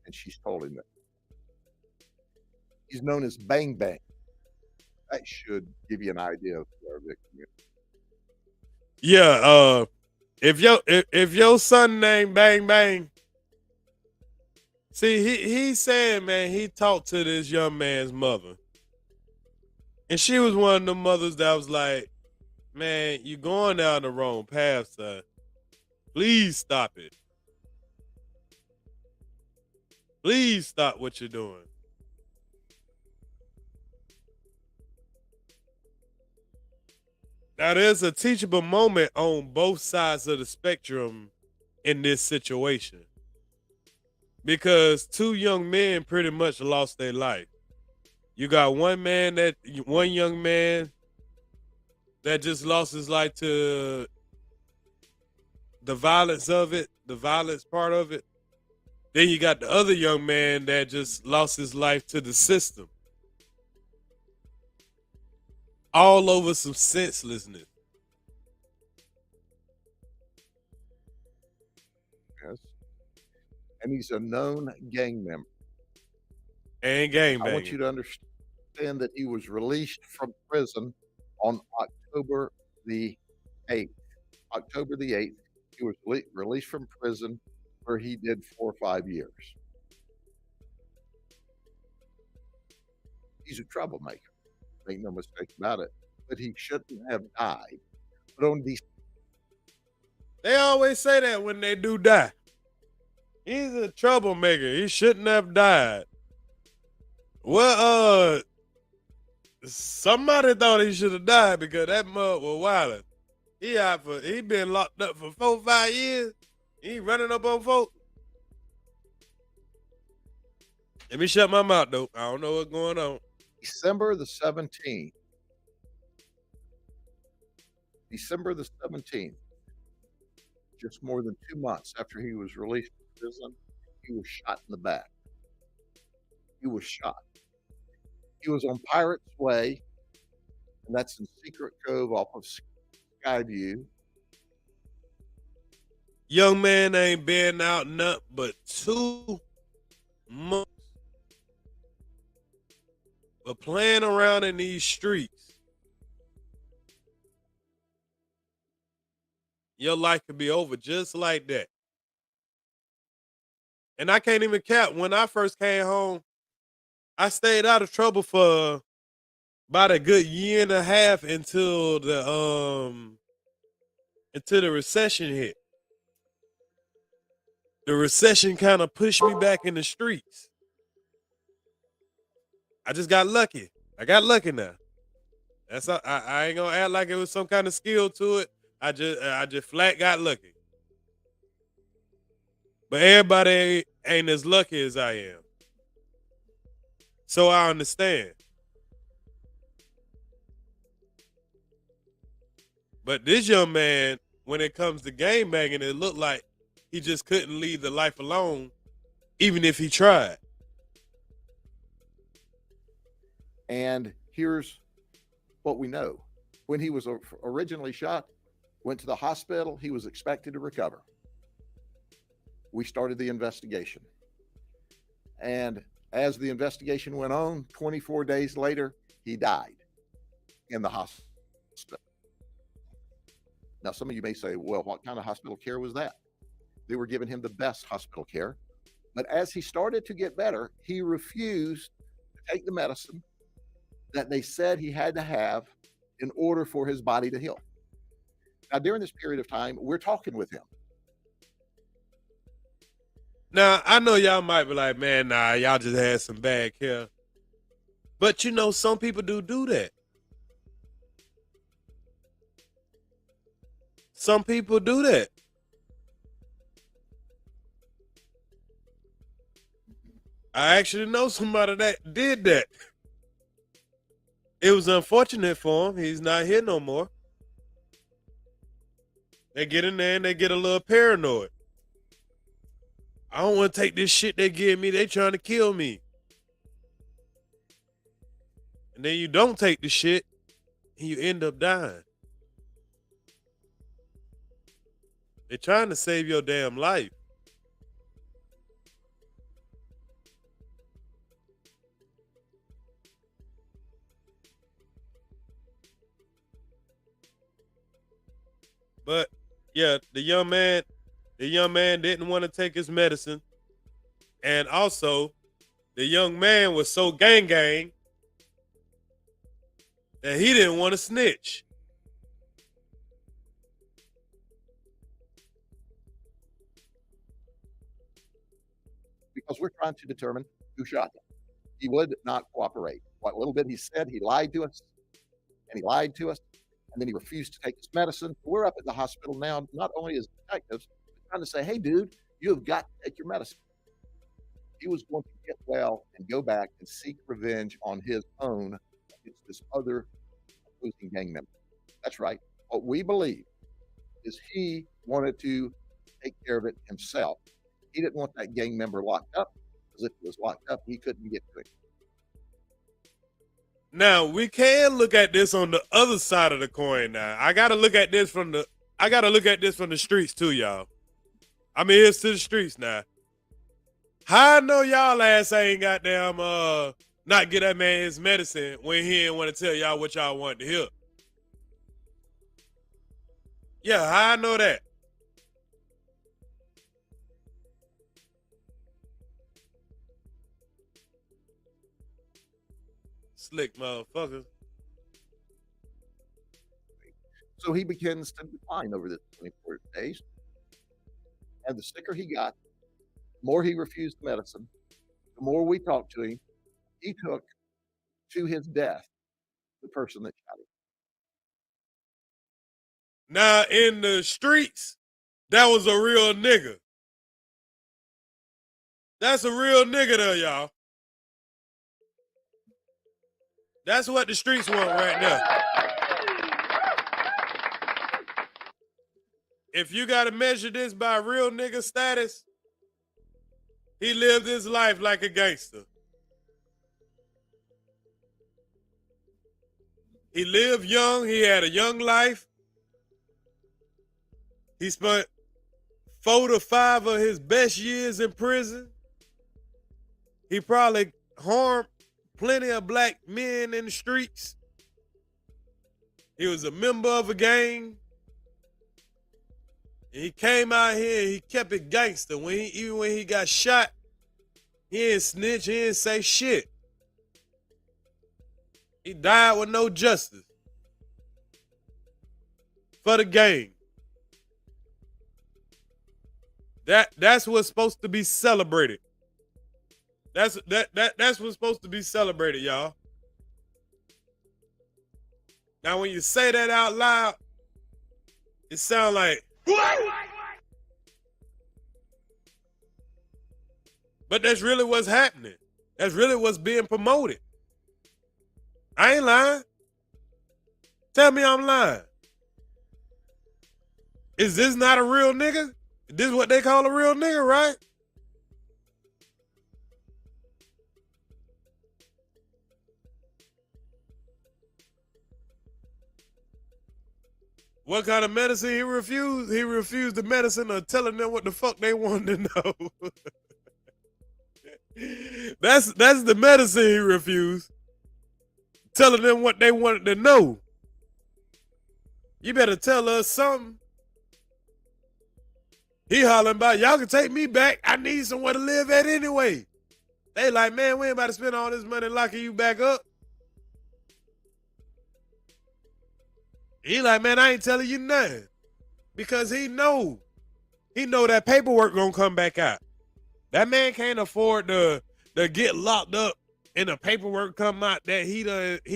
And she's told him that. He's known as Bang Bang. That should give you an idea of who our victim is. Yeah, if your son named Bang Bang, see, he's saying, man, he talked to this young man's mother. And she was one of the mothers that was like, man, you're going down the wrong path, son. Please stop it. Please stop what you're doing. Now, there's a teachable moment on both sides of the spectrum in this situation, because two young men pretty much lost their life. You got one young man that just lost his life to the violence of it, the violence part of it. Then you got the other young man that just lost his life to the system. All over some senselessness. and he's a known gang member. And gang I want banging. you to understand that he was released from prison on October the 8th. October the 8th, he was released from prison where he did 4 or 5 years. He's a troublemaker. Make no mistake about it. But he shouldn't have died. But on these, They always say that when they do die. He's a troublemaker. He shouldn't have died. Well, somebody thought he should have died because that mud was wildin'. He been locked up for 4 or 5 years. He running up on folks. Let me shut my mouth though. I don't know what's going on. December the 17th. December the 17th, just more than 2 months after he was released from prison, he was shot in the back. He was shot. He was on Pirates Way, and that's in Secret Cove off of Skyview. Young man ain't been out nothing but 2 months. But playing around in these streets, your life could be over just like that. And I can't even cap. When I first came home, I stayed out of trouble for about a good year and a half until the recession hit. The recession kind of pushed me back in the streets. I just got lucky. I got lucky now. I ain't gonna act like it was some kind of skill to it. I just flat got lucky. But everybody ain't as lucky as I am. So I understand. But this young man, when it comes to game banging, it looked like he just couldn't leave the life alone, even if he tried. And here's what we know. When he was originally shot, went to the hospital, he was expected to recover. We started the investigation. And as the investigation went on, 24 days later, he died in the hospital. Now, some of you may say, well, what kind of hospital care was that? They were giving him the best hospital care. But as he started to get better, he refused to take the medicine that they said he had to have in order for his body to heal. Now, during this period of time, we're talking with him. Now, I know y'all might be like, man, nah, y'all just had some bad care. But you know, some people do that. Some people do that. I actually know somebody that did that. It was unfortunate for him. He's not here no more. They get in there and they get a little paranoid. I don't want to take this shit they give me. They trying to kill me. And then you don't take the shit and you end up dying. They're trying to save your damn life. But yeah, the young man didn't want to take his medicine. And also, the young man was so gang that he didn't want to snitch. Because we're trying to determine who shot him. He would not cooperate. What little bit he said, he lied to us, and he lied to us, and then he refused to take his medicine. We're up at the hospital now, not only as detectives, but trying to say, hey, dude, you have got to take your medicine. He was going to get well and go back and seek revenge on his own against this other opposing gang member. That's right. What we believe is he wanted to take care of it himself. He didn't want that gang member locked up, because if he was locked up, he couldn't get to it. Now, we can look at this on the other side of the coin now. I gotta look at this from the streets too, y'all. I mean, here's to the streets now. How I know y'all ass ain't goddamn not get that man his medicine when he didn't want to tell y'all what y'all wanted to hear? Yeah, how I know that? Slick motherfuckers. So he begins to decline over the 24 days. And the sicker he got, the more he refused the medicine, the more we talked to him, he took to his death the person that shot him. Now in the streets, that was a real nigga. That's a real nigga there, y'all. That's what the streets want right now. If you got to measure this by real nigga status, he lived his life like a gangster. He lived young. He had a young life. He spent 4 to 5 of his best years in prison. He probably harmed plenty of black men in the streets. He was a member of a gang. And he came out here and he kept it gangster. Even when he got shot, he didn't snitch, he didn't say shit. He died with no justice. For the gang. That's what's supposed to be celebrated. That's what's supposed to be celebrated, y'all. Now when you say that out loud, it sounds like what? But that's really what's happening. That's really what's being promoted. I ain't lying. Tell me I'm lying. Is this not a real nigga? This is what they call a real nigga, right? What kind of medicine he refused? He refused the medicine of telling them what the fuck they wanted to know. That's the medicine he refused. Telling them what they wanted to know. You better tell us something. He hollering about, y'all can take me back. I need somewhere to live at anyway. They like, man, we ain't about to spend all this money locking you back up. He like, man, I ain't telling you nothing. Because he know that paperwork gonna come back out. That man can't afford to get locked up and the paperwork come out that he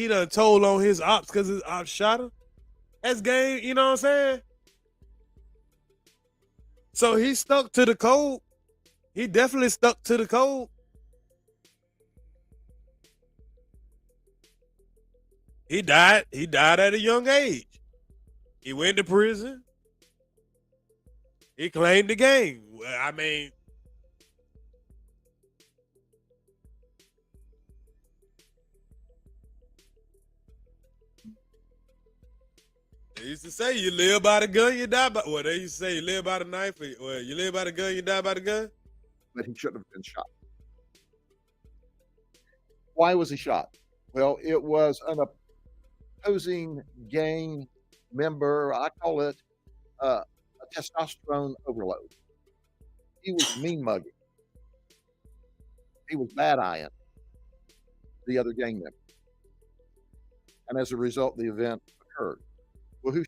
done told on his ops because his ops shot him. That's game, you know what I'm saying? So he stuck to the code. He definitely stuck to the code. He died at a young age. He went to prison. He claimed the gang. I mean, they used to say you live by the gun, you die by. Well, they used to say you live by the knife. Well, you live by the gun, you die by the gun. But he shouldn't have been shot. Why was he shot? Well, it was an opposing gang member. I call it a testosterone overload. He was mean mugging. He was bad eyeing the other gang member. And as a result, the event occurred. Well,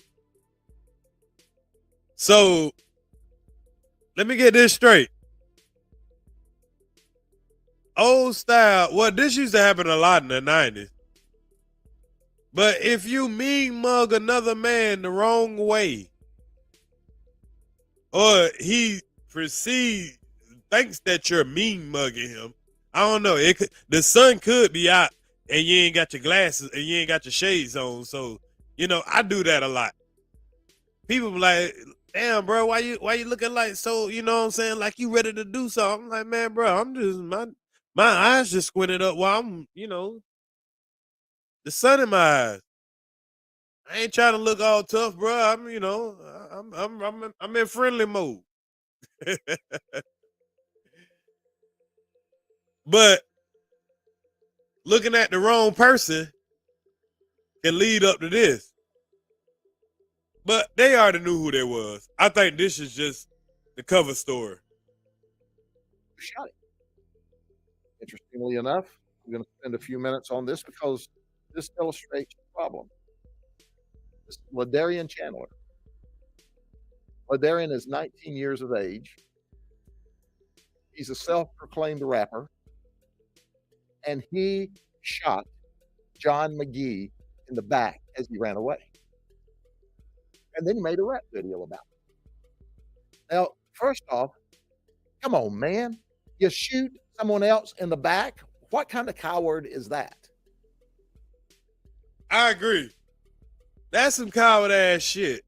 So let me get this straight. Old style, well, this used to happen a lot in the 90s. But if you mean mug another man the wrong way, or he thinks that you're mean mugging him, I don't know. The sun could be out and you ain't got your glasses and you ain't got your shades on. So, I do that a lot. People be like, damn, bro, why you looking like so, you know what I'm saying? Like you ready to do something. I'm like, man, bro, I'm just, my eyes just squinted up while I'm, the sun in my eyes. I ain't trying to look all tough, bro. I'm in friendly mode. But looking at the wrong person can lead up to this. But they already knew who they was. I think this is just the cover story. Who shot it? Interestingly enough, I'm going to spend a few minutes on this because this illustrates the problem. This is Ladarian Chandler. Ladarian is 19 years of age. He's a self-proclaimed rapper, and he shot John McGee in the back as he ran away. And then he made a rap video about it. Now, first off, come on, man. You shoot someone else in the back? What kind of coward is that? I agree. That's some coward ass shit.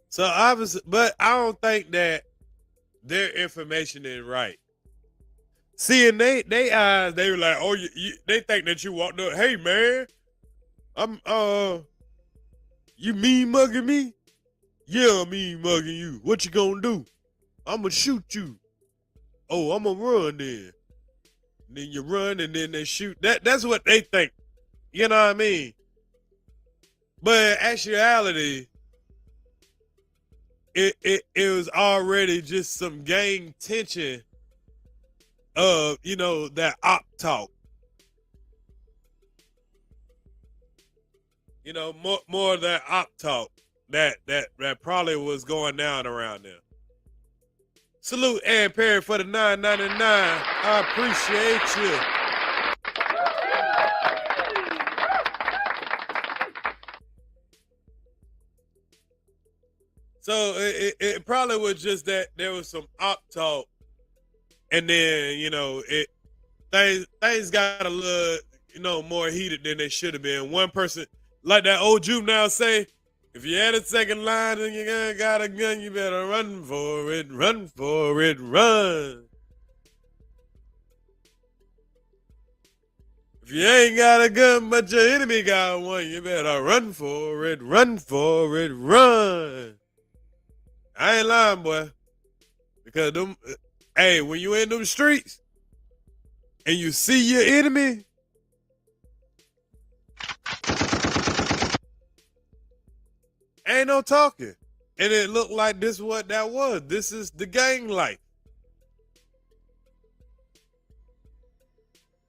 So obviously, but I don't think that their information is right. See, in they eyes, they were like, oh, they think that you walked up, hey man, you mean mugging me? Yeah, I'm mean mugging you. What you gonna do? I'm gonna shoot you. Oh, I'm gonna run then. And then you run and then they shoot. That's what they think. You know what I mean? But in actuality, it was already just some gang tension of, you know, that op talk. You know, more of that op talk that probably was going down around there. Salute Ann Perry for the $9.99. I appreciate you. So it probably was just that there was some op talk, and then, you know, things got a little, you know, more heated than they should have been. One person, like that old juvenile say, if you had a second line and you got a gun, you better run for it, run for it, run. If you ain't got a gun but your enemy got one, you better run for it, run for it, run. I ain't lying, boy. Because them, hey, when you in them streets and you see your enemy, ain't no talking. And it looked like this is what that was. This is the gang life.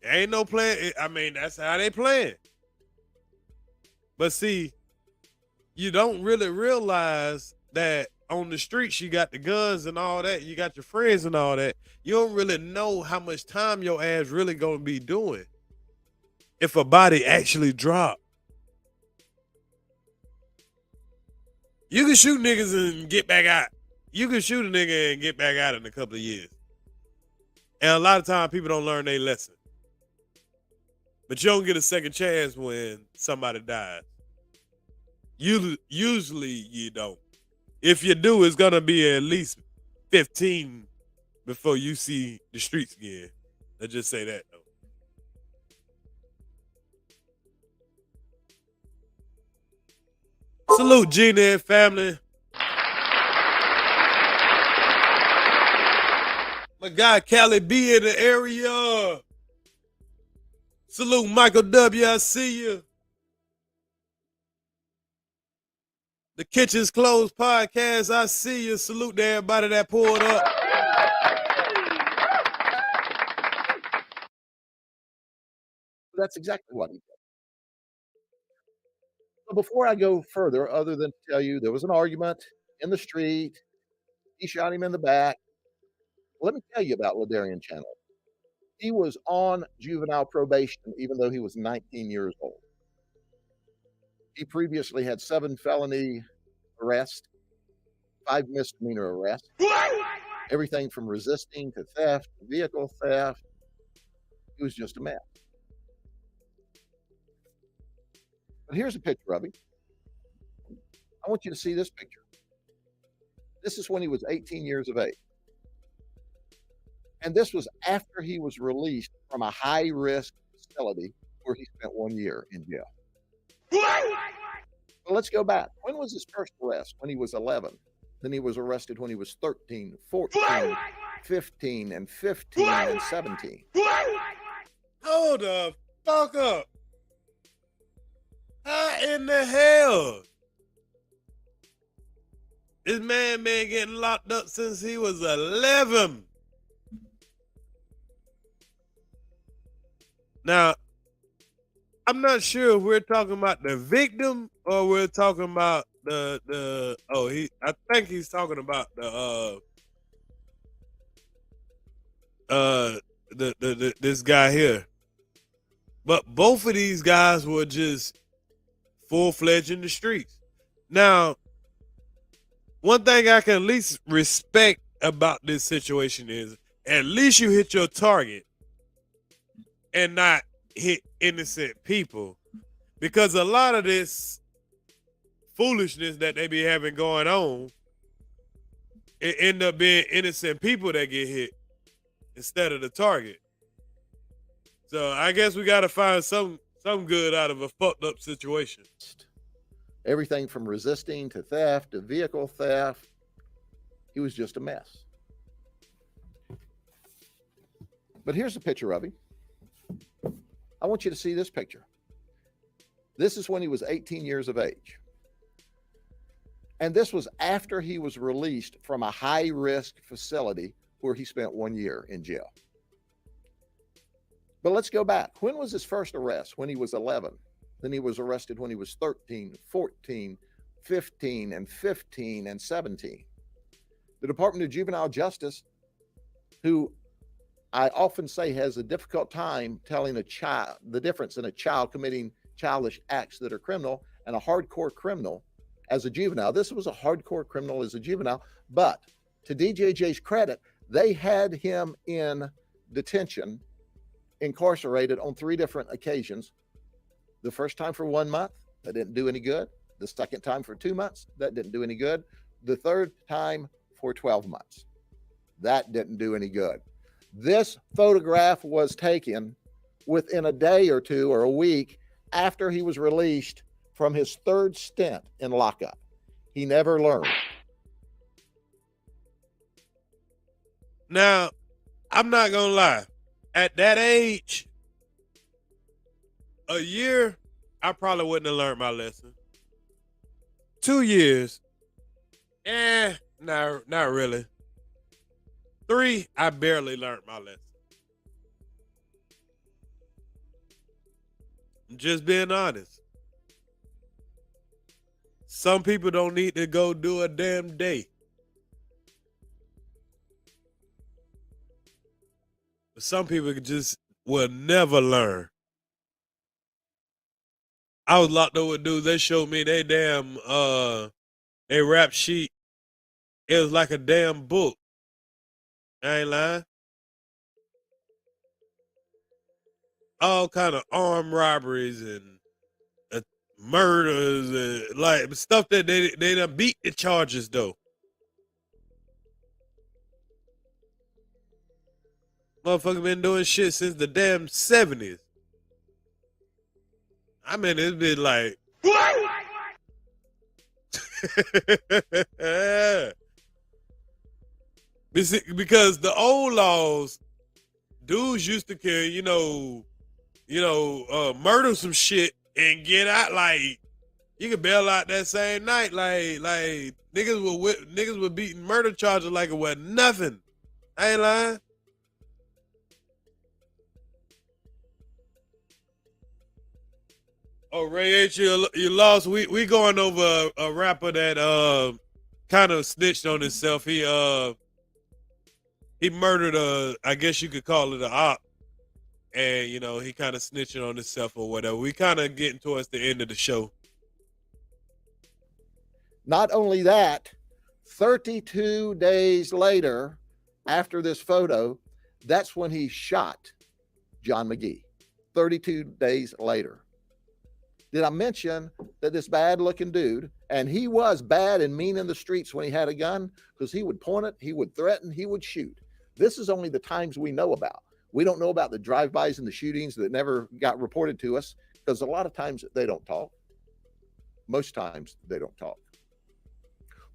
Ain't no playing. I mean, that's how they playing. But see, you don't really realize that on the streets you got the guns and all that. You got your friends and all that. You don't really know how much time your ass really gonna be doing if a body actually drop. You can shoot niggas and get back out. You can shoot a nigga and get back out in a couple of years. And a lot of times people don't learn their lesson. But you don't get a second chance when somebody dies. Usually you don't. If you do, it's going to be at least 15 before you see the streets again. Let's just say that, though. Salute Gina and family. My guy Callie B in the area. Salute Michael W. I see you. The Kitchen's Closed podcast. I see you. Salute to everybody that pulled up. That's exactly what he did. So before I go further, other than to tell you there was an argument in the street, he shot him in the back. Let me tell you about Ladarian Chandler. He was on juvenile probation, even though he was 19 years old. He previously had 7 felony arrests, 5 misdemeanor arrests, everything from resisting to theft, to vehicle theft. He was just a mess. But here's a picture of him. I want you to see this picture. This is when he was 18 years of age. And this was after he was released from a high-risk facility where he spent 1 year in jail. So let's go back. When was his first arrest? When he was 11. Then he was arrested when he was 13, 14, 15 and 15 and 17. Hold the fuck up. How in the hell? This man been getting locked up since he was 11. Now, I'm not sure if we're talking about the victim or we're talking about I think he's talking about this guy here. But both of these guys were just full-fledged in the streets. Now, one thing I can at least respect about this situation is at least you hit your target and not hit innocent people, because a lot of this foolishness that they be having going on, it end up being innocent people that get hit instead of the target. So I guess we got to find some good out of a fucked up situation. Everything from resisting to theft to vehicle theft. He was just a mess. But here's a picture of him. I want you to see this picture. This is when he was 18 years of age. And this was after he was released from a high-risk facility where he spent 1 year in jail. But let's go back. When was his first arrest? When he was 11. Then he was arrested when he was 13, 14, 15, and 15, and 17. The Department of Juvenile Justice, who I often say has a difficult time telling a child the difference in a child committing childish acts that are criminal and a hardcore criminal as a juvenile. This was a hardcore criminal as a juvenile, but to DJJ's credit, they had him in detention, incarcerated on 3 different occasions. The first time for 1 month, that didn't do any good. The second time for 2 months, that didn't do any good. The third time for 12 months. That didn't do any good. This photograph was taken within a day or two or a week after he was released from his 3rd stint in lockup. He never learned. Now, I'm not going to lie. At that age, a year, I probably wouldn't have learned my lesson. 2 years, not really. 3, I barely learned my lesson. I'm just being honest. Some people don't need to go do a damn day. But some people just will never learn. I was locked up with dudes. They showed me they damn they rap sheet. It was like a damn book. I ain't lying. All kind of armed robberies and murders and like stuff that they done beat the charges though. Motherfucker been doing shit since the damn 70s. I mean, it's been like because the old laws, dudes used to kill, murder some shit and get out. Like you could bail out that same night. Like niggas were beating murder charges like it was nothing. I ain't lying. Oh, Ray H, you lost. We going over a rapper that kind of snitched on himself. He murdered I guess you could call it a op, and he kind of snitching on himself or whatever. We kind of getting towards the end of the show. Not only that, 32 days later, after this photo, that's when he shot John McGee. 32 days later. Did I mention that this bad-looking dude, and he was bad and mean in the streets when he had a gun, because he would point it, he would threaten, he would shoot. This is only the times we know about. We don't know about the drive-bys and the shootings that never got reported to us, because a lot of times they don't talk. Most times they don't talk.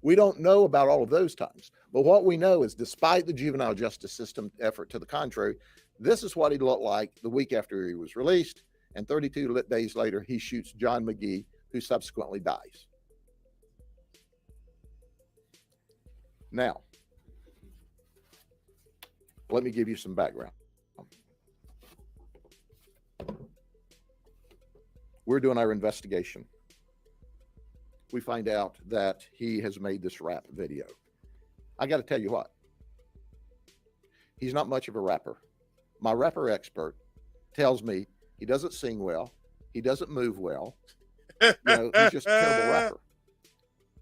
We don't know about all of those times. But what we know is, despite the juvenile justice system effort to the contrary, this is what he looked like the week after he was released. And 32 days later, he shoots John McGee, who subsequently dies. Now, let me give you some background. We're doing our investigation. We find out that he has made this rap video. I got to tell you what, he's not much of a rapper. My rapper expert tells me he doesn't sing well, he doesn't move well. You know, he's just a terrible rapper.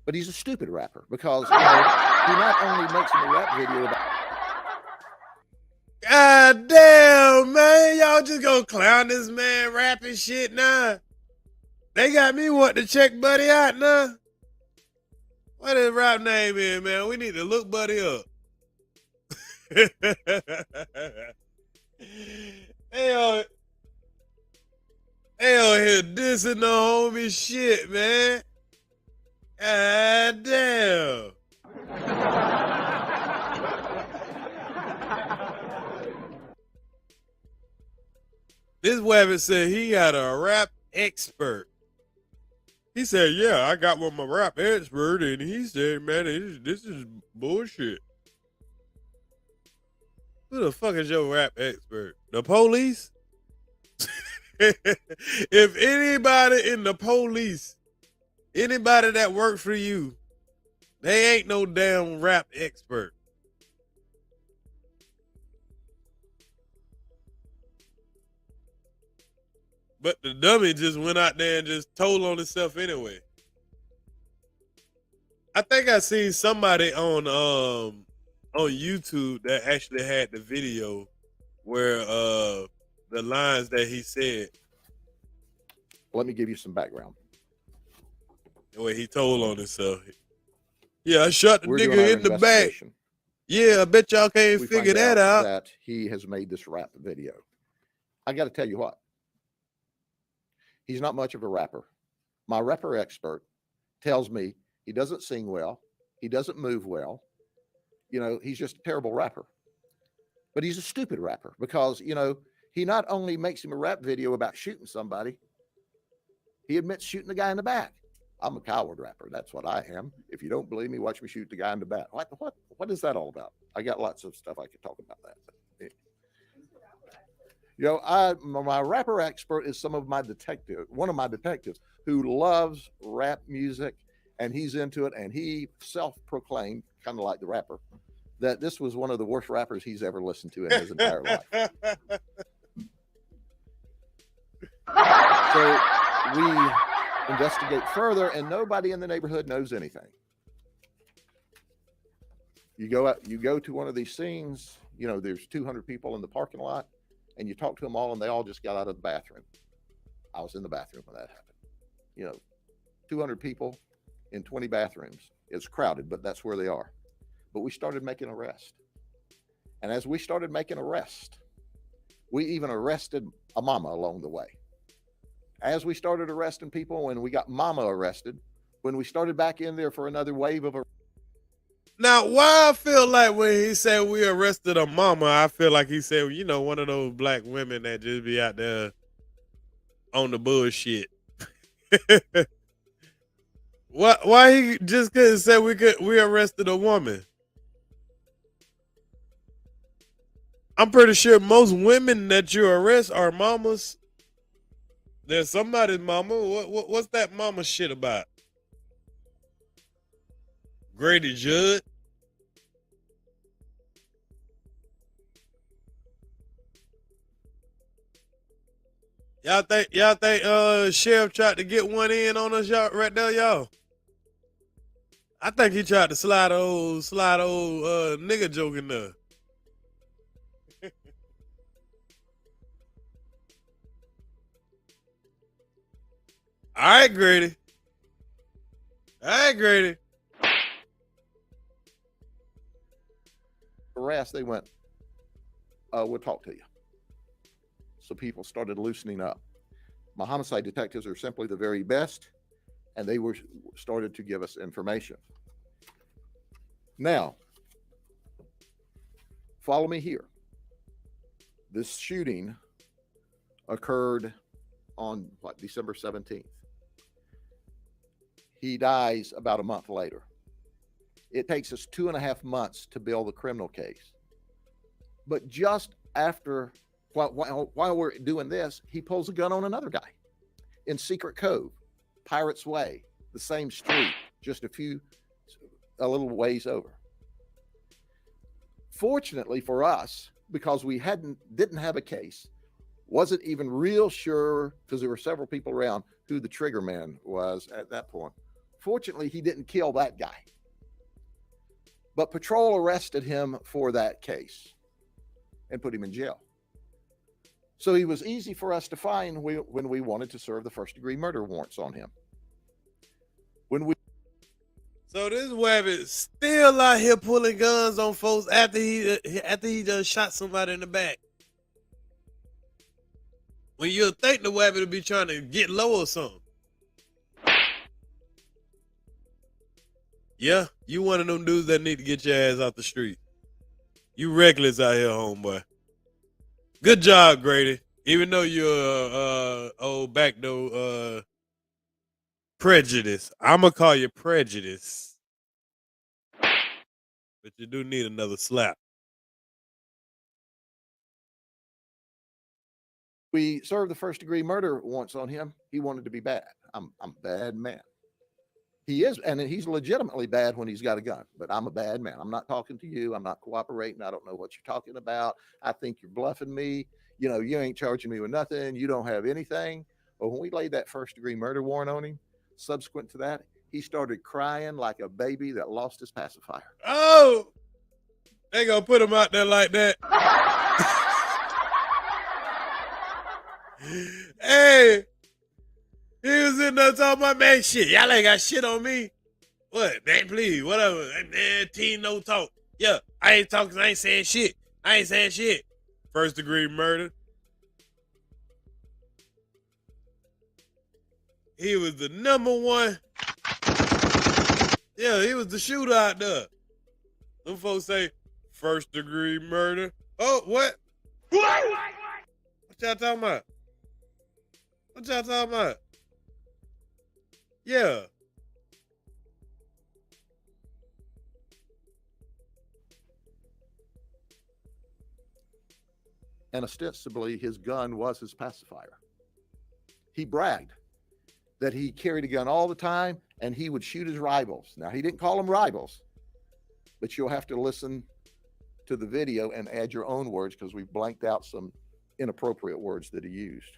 But he's a stupid rapper because, you know, he not only makes him a rap video about. God damn, man. Y'all just gonna clown this man rapping shit now. They got me wanting to check Buddy out now. What his rap name is, man? We need to look Buddy up. They on here dissing the homie shit, man. God damn. This Wabbit said he got a rap expert. He said, yeah, I got one of my rap expert, and he said, man, this is bullshit. Who the fuck is your rap expert? The police? If anybody in the police, anybody that works for you, they ain't no damn rap expert. But the dummy just went out there and just told on himself anyway. I think I seen somebody on YouTube that actually had the video where the lines that he said. Let me give you some background. Where he told on himself. Yeah, I shot the nigga in the back. Yeah, I bet y'all can't figure that out. That he has made this rap video. I got to tell you what. He's not much of a rapper. My rapper expert tells me he doesn't sing well. He doesn't move well. You know, he's just a terrible rapper. But he's a stupid rapper because, you know, he not only makes him a rap video about shooting somebody, he admits shooting the guy in the back. I'm a coward rapper. That's what I am. If you don't believe me, watch me shoot the guy in the back. What is that all about? I got lots of stuff I could talk about that. But, you know, my rapper expert is one of my detectives who loves rap music, and he's into it, and he self-proclaimed, kind of like the rapper, that this was one of the worst rappers he's ever listened to in his entire life. So we investigate further, and nobody in the neighborhood knows anything. You go to one of these scenes, you know, there's 200 people in the parking lot, and you talk to them all, and they all just got out of the bathroom. I was in the bathroom when that happened. You know, 200 people in 20 bathrooms. It's crowded, but that's where they are. But we started making arrests. And as we started making arrests, we even arrested a mama along the way. As we started arresting people, when we got mama arrested, when we started back in there for another wave of Now, why I feel like when he said we arrested a mama, I feel like he said, you know, one of those black women that just be out there on the bullshit. Why he just couldn't say we arrested a woman? I'm pretty sure most women that you arrest are mamas. There's somebody's mama. What's that mama shit about? Grady Judd? Y'all think Sheriff tried to get one in on us, y'all, right there, y'all? I think he tried to slide old nigga joke in there. All right, Grady. arrest, they went, we'll talk to you. So people started loosening up. My homicide detectives are simply the very best, and they started to give us information. Now, follow me here. This shooting occurred on December 17th. He dies about a month later. It takes us 2.5 months to build the criminal case. But just after, while we're doing this, he pulls a gun on another guy in Secret Cove, Pirates Way, the same street, just a little ways over. Fortunately for us, because we didn't have a case, wasn't even real sure, because there were several people around, who the trigger man was at that point. Fortunately, he didn't kill that guy. But patrol arrested him for that case and put him in jail. So he was easy for us to find when we wanted to serve the first-degree murder warrants on him. So this wabbit still out here pulling guns on folks after he done shot somebody in the back. When you think the wabbit will be trying to get low or something. Yeah, you one of them dudes that need to get your ass out the street. You reckless out here, homeboy. Good job, Grady. Even though you're old backdoor prejudice. I'm gonna call you prejudice. But you do need another slap. We served the first-degree murder warrants on him. He wanted to be bad. I'm a bad man. He is, and he's legitimately bad when he's got a gun, but I'm a bad man. I'm not talking to you. I'm not cooperating. I don't know what you're talking about. I think you're bluffing me. You know, you ain't charging me with nothing. You don't have anything. But when we laid that first-degree murder warrant on him, subsequent to that, he started crying like a baby that lost his pacifier. Oh, they gonna put him out there like that. Hey, he was in there talking about, man, shit, y'all ain't got shit on me. What, man, please, whatever. Man, team no talk. Yeah, I ain't talking, I ain't saying shit. I ain't saying shit. First degree murder. He was the number one. Yeah, he was the shooter out there. Them folks say first degree murder. Oh, what? What y'all talking about? What y'all talking about? Yeah. And ostensibly, his gun was his pacifier. He bragged that he carried a gun all the time and he would shoot his rivals. Now, he didn't call them rivals, but you'll have to listen to the video and add your own words because we blanked out some inappropriate words that he used.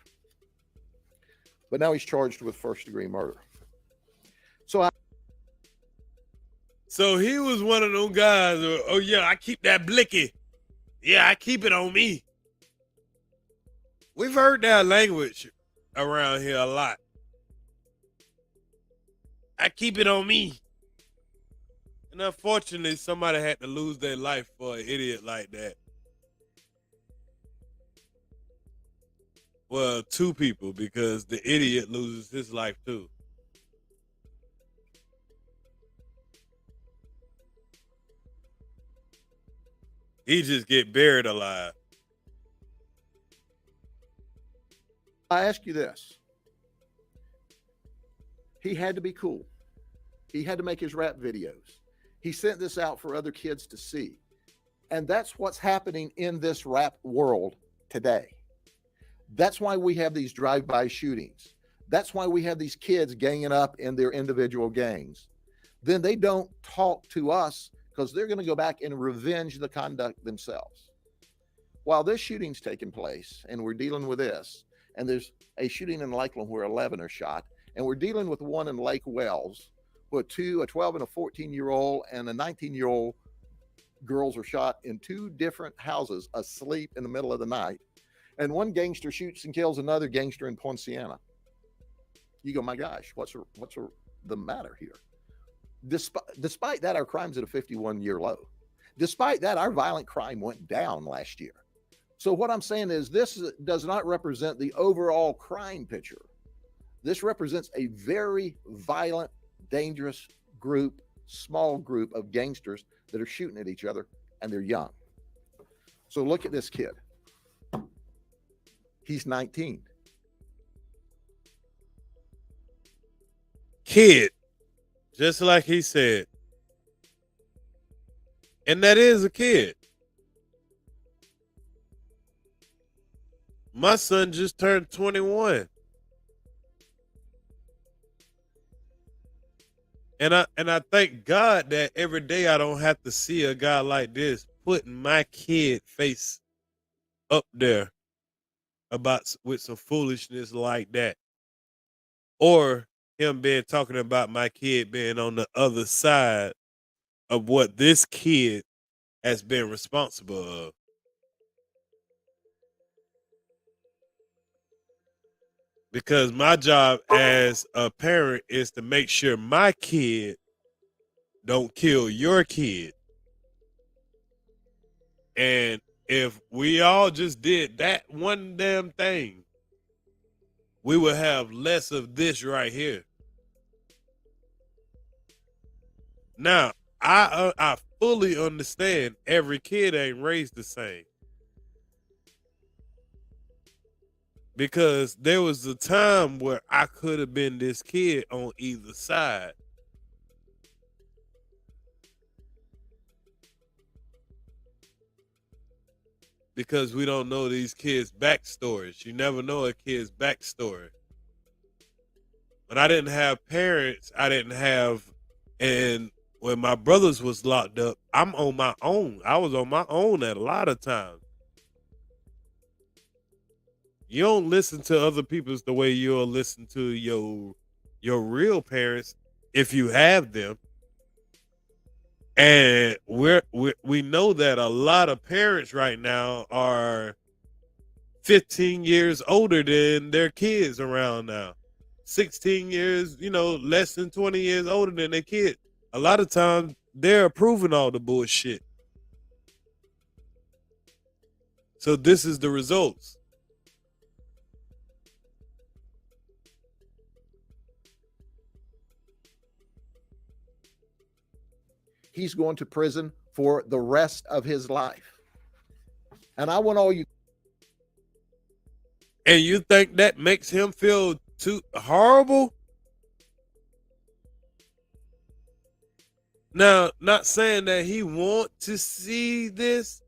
But now he's charged with first-degree murder. So he was one of them guys, oh yeah, I keep that blicky. Yeah, I keep it on me. We've heard that language around here a lot. I keep it on me. And unfortunately, somebody had to lose their life for an idiot like that. Well, two people, because the idiot loses his life too. He just get buried alive. I ask you this. He had to be cool. He had to make his rap videos. He sent this out for other kids to see. And that's what's happening in this rap world today. That's why we have these drive-by shootings. That's why we have these kids ganging up in their individual gangs. Then they don't talk to us because they're going to go back and revenge the conduct themselves. While this shooting's taking place and we're dealing with this, and there's a shooting in Lakeland where 11 are shot, and we're dealing with one in Lake Wells where a 12 and a 14-year-old and a 19-year-old girls are shot in two different houses asleep in the middle of the night. And one gangster shoots and kills another gangster in Poinciana. You go, my gosh, what's the matter here? Despite that, our crime's at a 51-year low. Despite that, our violent crime went down last year. So what I'm saying is this does not represent the overall crime picture. This represents a very violent, dangerous group small group of gangsters that are shooting at each other, and they're young. So look at this kid. He's 19. Kid, just like he said. And that is a kid. My son just turned 21. And I thank God that every day I don't have to see a guy like this putting my kid face up there about with some foolishness like that. Or him being talking about my kid being on the other side of what this kid has been responsible of. Because my job as a parent is to make sure my kid don't kill your kid. And if we all just did that one damn thing, we would have less of this right here. Now, I fully understand every kid ain't raised the same. Because there was a time where I could have been this kid on either side. Because we don't know these kids' backstories. You never know a kid's backstory. When I didn't have parents, and when my brothers was locked up, I'm on my own. I was on my own at a lot of times. You don't listen to other people's the way you'll listen to your real parents if you have them. And we know that a lot of parents right now are 15 years older than their kids around now. 16 years, less than 20 years older than their kids. A lot of times they're approving all the bullshit. So this is the results. He's going to prison for the rest of his life. And I want all you. And you think that makes him feel too horrible? Now, not saying that he want to see this,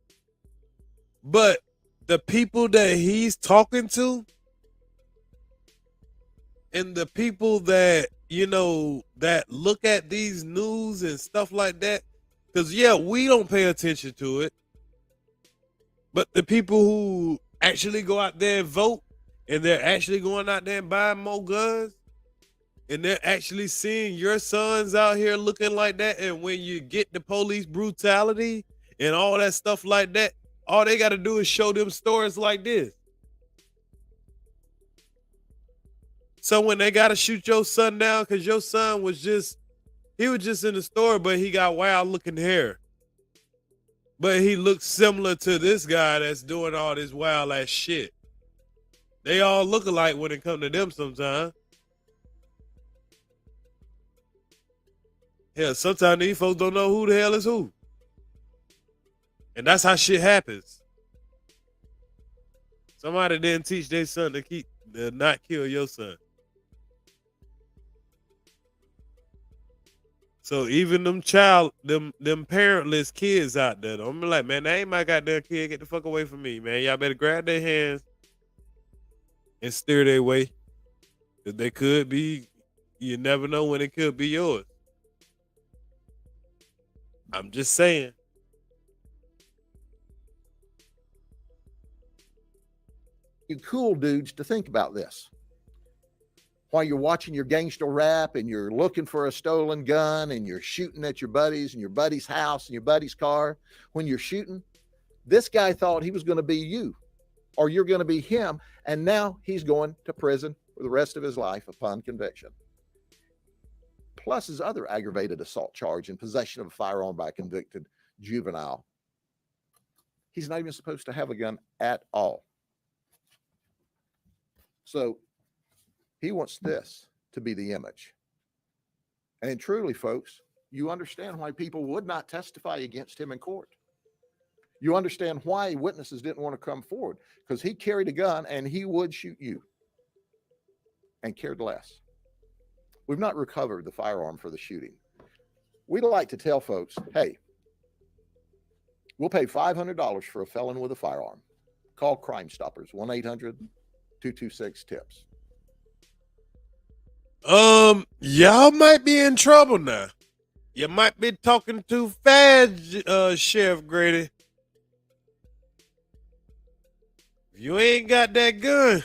but the people that he's talking to and the people that, that look at these news and stuff like that, because, we don't pay attention to it. But the people who actually go out there and vote, and they're actually going out there and buying more guns, and they're actually seeing your sons out here looking like that, and when you get the police brutality and all that stuff like that, all they got to do is show them stories like this. So when they got to shoot your son down because your son was just in the store, but he got wild looking hair. But he looks similar to this guy that's doing all this wild ass shit. They all look alike when it comes to them sometimes. Hell, sometimes these folks don't know who the hell is who. And that's how shit happens. Somebody didn't teach their son to not kill your son. So even them parentless kids out there, I'm like, man, that ain't my goddamn kid. Get the fuck away from me, man. Y'all better grab their hands and steer their way. Cause they could be, you never know when it could be yours. I'm just saying. You cool dudes to think about this. While you're watching your gangster rap and you're looking for a stolen gun and you're shooting at your buddies and your buddy's house and your buddy's car, when you're shooting, this guy thought he was going to be you or you're going to be him. And now he's going to prison for the rest of his life upon conviction. Plus his other aggravated assault charge in possession of a firearm by a convicted juvenile. He's not even supposed to have a gun at all. So he wants this to be the image. And truly, folks, you understand why people would not testify against him in court. You understand why witnesses didn't want to come forward, because he carried a gun and he would shoot you and cared less. We've not recovered the firearm for the shooting. We'd like to tell folks, hey, we'll pay $500 for a felon with a firearm. Call Crime Stoppers, 1-800-226-TIPS. Y'all might be in trouble now. You might be talking too fast, Sheriff Grady. If you ain't got that gun,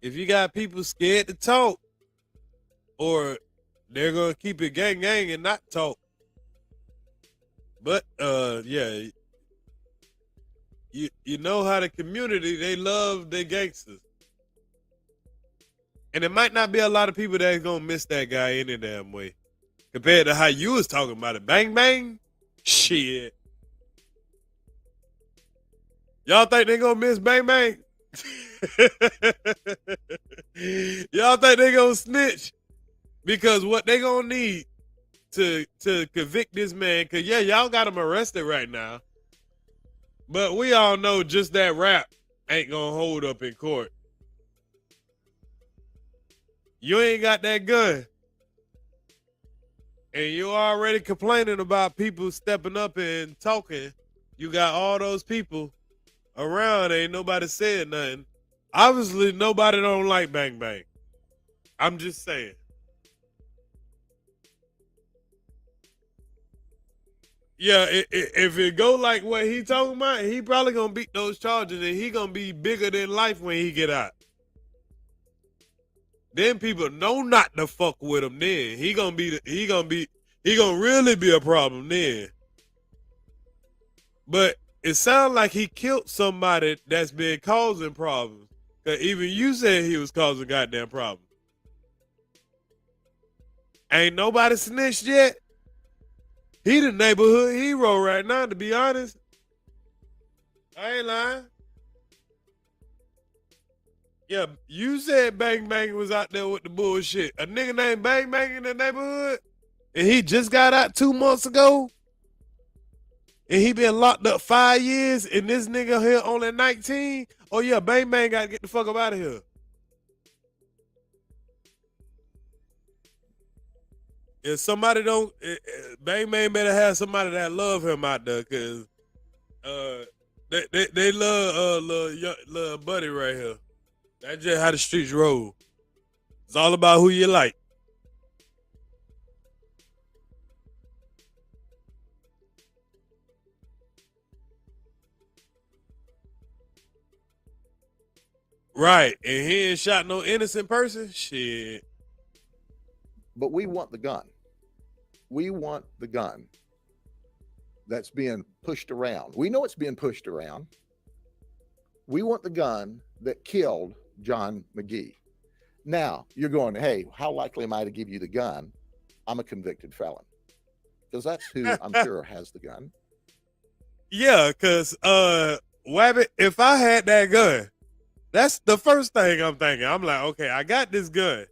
if you got people scared to talk, or they're gonna keep it gang and not talk. But yeah, you know how the community, they love their gangsters. And it might not be a lot of people that's gonna miss that guy any damn way. Compared to how you was talking about it. Bang bang? Shit. Y'all think they gonna miss Bang Bang? Y'all think they gonna snitch? Because what they gonna need to convict this man, because yeah, y'all got him arrested right now. But we all know just that rap ain't gonna hold up in court. You ain't got that gun. And you already complaining about people stepping up and talking. You got all those people around, ain't nobody said nothing. Obviously, nobody don't like Bang Bang. I'm just saying. Yeah, if it go like what he talking about, he probably gonna beat those charges, and he gonna be bigger than life when he get out. Then people know not to fuck with him. Then he gonna really be a problem then. But it sounds like he killed somebody that's been causing problems. Cause even you said he was causing goddamn problems. Ain't nobody snitched yet. He the neighborhood hero right now, to be honest. I ain't lying. Yeah, you said Bang Bang was out there with the bullshit. A nigga named Bang Bang in the neighborhood, and he just got out 2 months ago, and he been locked up 5 years, and this nigga here only 19. Oh yeah, Bang Bang got to get the fuck up out of here. If somebody don't, Bang Bang better have somebody that love him out there, cause they love little buddy right here. That's just how the streets roll. It's all about who you like. Right, and he ain't shot no innocent person. Shit. But we want the gun. We want the gun that's being pushed around. We know it's being pushed around. We want the gun that killed John McGee. Now, you're going, hey, how likely am I to give you the gun? I'm a convicted felon. Because that's who I'm sure has the gun. Yeah, because, Wabbit, if I had that gun, that's the first thing I'm thinking. I'm like, okay, I got this gun.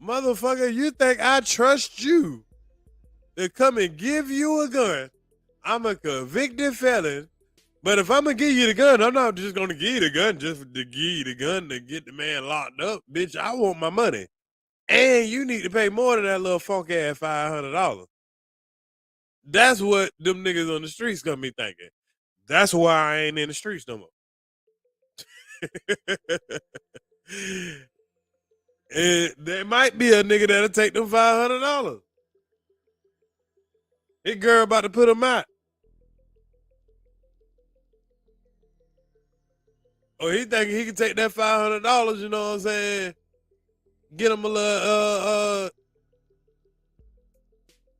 Motherfucker, you think I trust you to come and give you a gun? I'm a convicted felon. But if I'm going to give you the gun, I'm not just going to give you the gun just to give you the gun to get the man locked up. Bitch, I want my money. And you need to pay more than that little funk ass $500. That's what them niggas on the streets going to be thinking. That's why I ain't in the streets no more. And there might be a nigga that'll take them $500. This girl about to put him out. Oh, he think he can take that $500, you know what I'm saying? Get him a little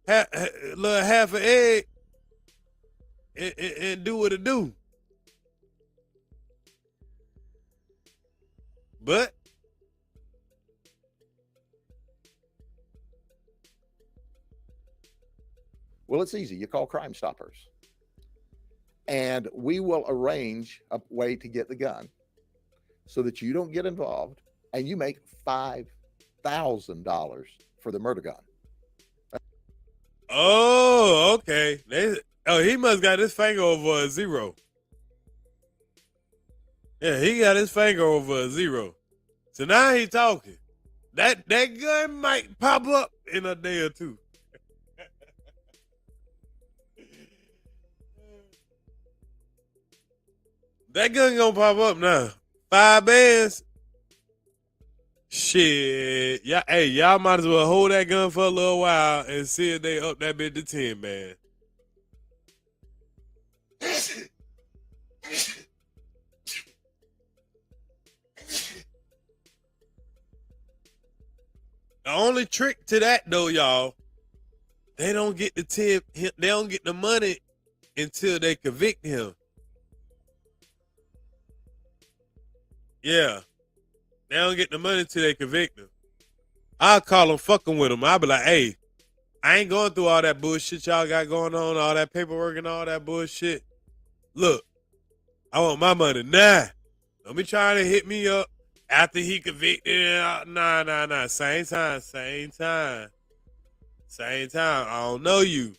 half an egg and do what it do. But well, it's easy. You call Crime Stoppers. And we will arrange a way to get the gun so that you don't get involved and you make $5,000 for the murder gun. Oh, okay. He must got his finger over a zero. Yeah, he got his finger over a zero. So now he talking. That gun might pop up in a day or two. That gun gonna pop up now. 5 bands. Shit. Yeah, hey, y'all might as well hold that gun for a little while and see if they up that bit to 10, man. The only trick to that though, y'all, they don't get the 10, they don't get the money until they convict him. Yeah. They don't get the money until they convict him. I'll call him fucking with him. I'll be like, hey, I ain't going through all that bullshit y'all got going on, all that paperwork and all that bullshit. Look, I want my money now. Don't be trying to hit me up after he convicted. Nah. Same time. I don't know you.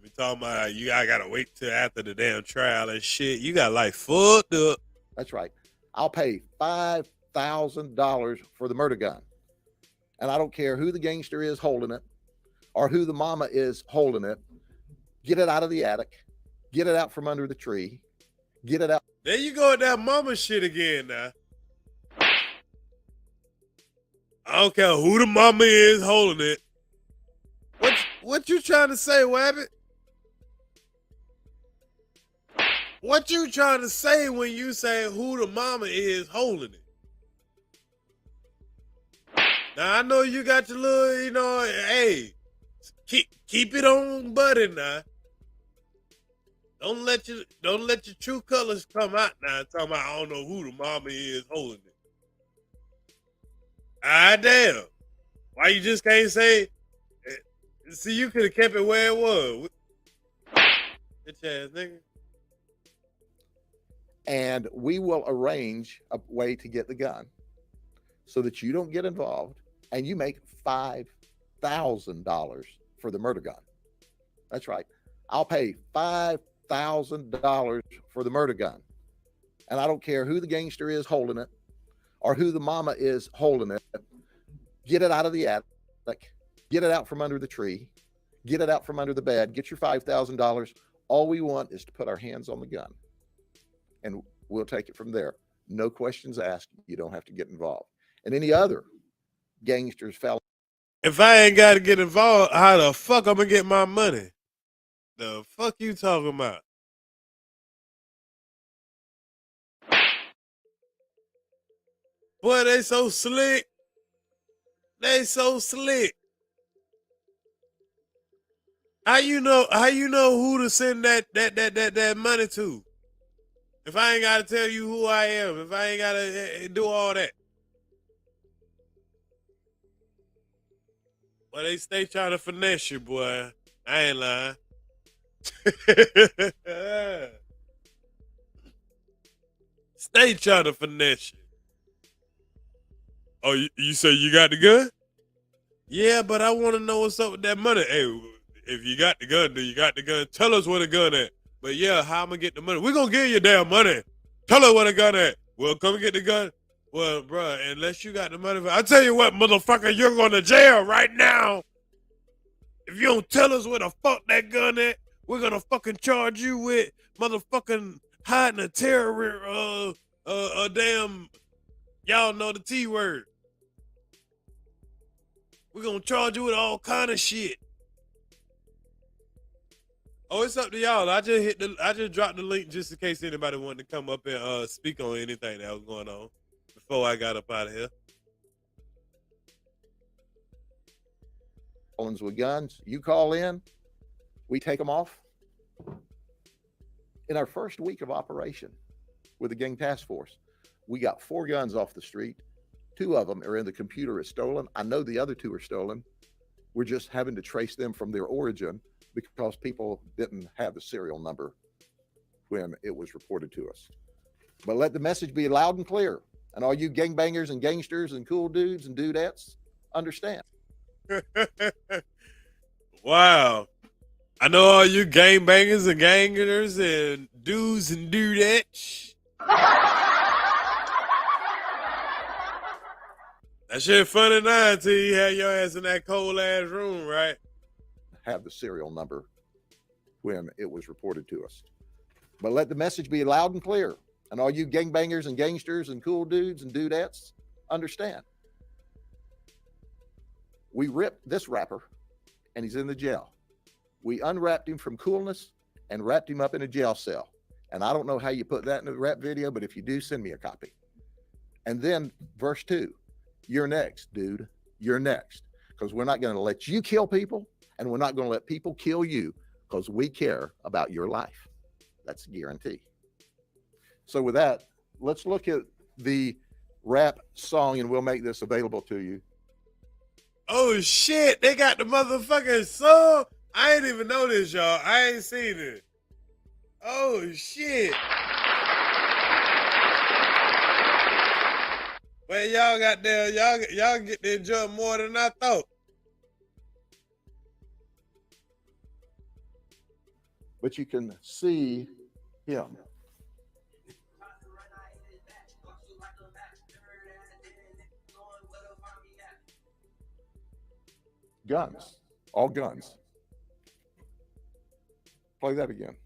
We talking about I gotta wait till after the damn trial and shit. You got life fucked up. That's right. I'll pay $5,000 for the murder gun. And I don't care who the gangster is holding it or who the mama is holding it. Get it out of the attic. Get it out from under the tree. Get it out. There you go with that mama shit again now. I don't care who the mama is holding it. What you trying to say, Wabbit? What you trying to say when you say who the mama is holding it? Now I know you got your little, hey, keep it on buddy now. Don't let your true colors come out now. Talking about I don't know who the mama is holding it. Ah damn. Why you just can't say? See, you could have kept it where it was. Bitch ass nigga. And we will arrange a way to get the gun so that you don't get involved and you make $5,000 for the murder gun. That's right. I'll pay $5,000 for the murder gun. And I don't care who the gangster is holding it or who the mama is holding it. Get it out of the attic. Get it out from under the tree. Get it out from under the bed. Get your $5,000. All we want is to put our hands on the gun. And we'll take it from there. No questions asked. You don't have to get involved. And any other gangsters, fellas. If I ain't got to get involved, how the fuck I'm going to get my money? The fuck you talking about? Boy, they so slick. They so slick. How you know who to send that money to? If I ain't gotta tell you who I am, if I ain't gotta do all that. Well, they stay trying to finesse you, boy. I ain't lying. Stay trying to finesse you. Oh, you say you got the gun? Yeah, but I want to know what's up with that money. Hey, if you got the gun, do you got the gun? Tell us where the gun at. But yeah, how I'm going to get the money? We're going to give you damn money. Tell her where the gun at. Well, come and get the gun. Well, bro, unless you got the money. I tell you what, motherfucker, you're going to jail right now. If you don't tell us where the fuck that gun at, we're going to fucking charge you with motherfucking hiding a terror, damn, y'all know the T word. We're going to charge you with all kind of shit. Oh, it's up to y'all. I just dropped the link just in case anybody wanted to come up and speak on anything that was going on before I got up out of here. With guns, you call in, we take them off. In our first week of operation with the gang task force, we got 4 guns off the street. 2 of them are in the computer as stolen. I know the other 2 are stolen. We're just having to trace them from their origin because people didn't have the serial number when it was reported to us. But let the message be loud and clear. And all you gangbangers and gangsters and cool dudes and dudettes understand. Wow. I know all you gangbangers and gangsters and dudes and dudettes. That shit funny now until you had your ass in that cold ass room, right? Have the serial number when it was reported to us. But let the message be loud and clear. And all you gangbangers and gangsters and cool dudes and dudettes understand. We ripped this rapper and he's in the jail. We unwrapped him from coolness and wrapped him up in a jail cell. And I don't know how you put that in the rap video, but if you do, send me a copy. And then verse 2, you're next, dude. You're next. Because we're not going to let you kill people, and we're not going to let people kill you because we care about your life. That's a guarantee. So with that, let's look at the rap song, and we'll make this available to you. Oh, shit. They got the motherfucking song. I ain't even know this, y'all. I ain't seen it. Oh, shit. Well, y'all got there. Y'all get to enjoy more than I thought. But you can see him. Guns, all guns. Play that again.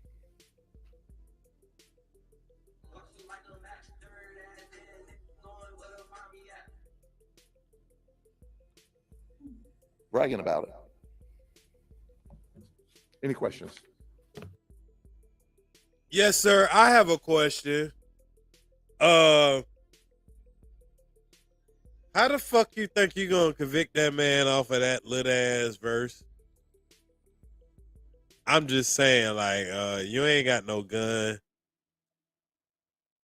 Bragging about it. Any questions? Yes, sir. I have a question. How the fuck you think you gonna convict that man off of that little ass verse? I'm just saying, like, you ain't got no gun.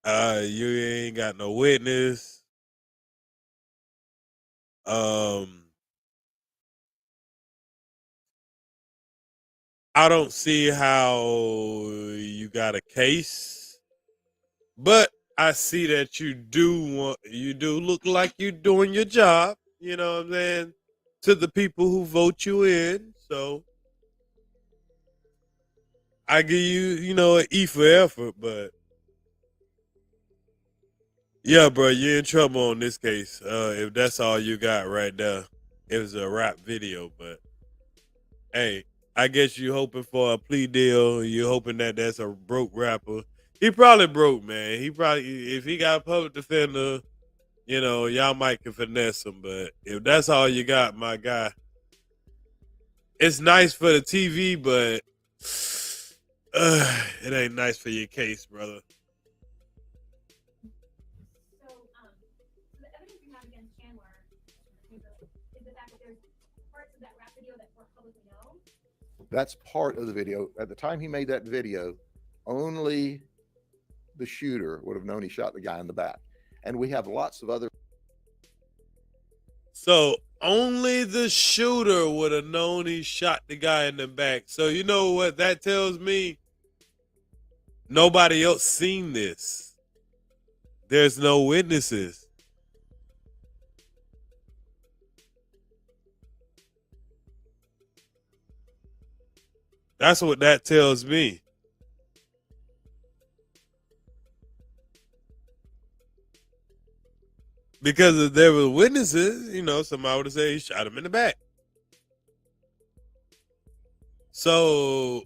You ain't got no witness. I don't see how you got a case, but I see that you do look like you're doing your job, you know what I'm saying, to the people who vote you in. So I give you, an E for effort, but yeah, bro, you're in trouble on this case. If that's all you got right there. It was a rap video, but hey, I guess you hoping for a plea deal. You hoping that that's a broke rapper. He probably broke, man. He probably, if he got a public defender, y'all might can finesse him. But if that's all you got, my guy, it's nice for the TV, but it ain't nice for your case, brother. The evidence you have against Chandler is the fact that there's parts of that rap video that weren't publicly known. That's part of the video. At the time he made that video, only the shooter would have known he shot the guy in the back. And we have lots of other. So only the shooter would have known he shot the guy in the back. So you know what that tells me? Nobody else seen this. There's no witnesses. That's what that tells me. Because if there were witnesses, somebody would have said he shot him in the back. So,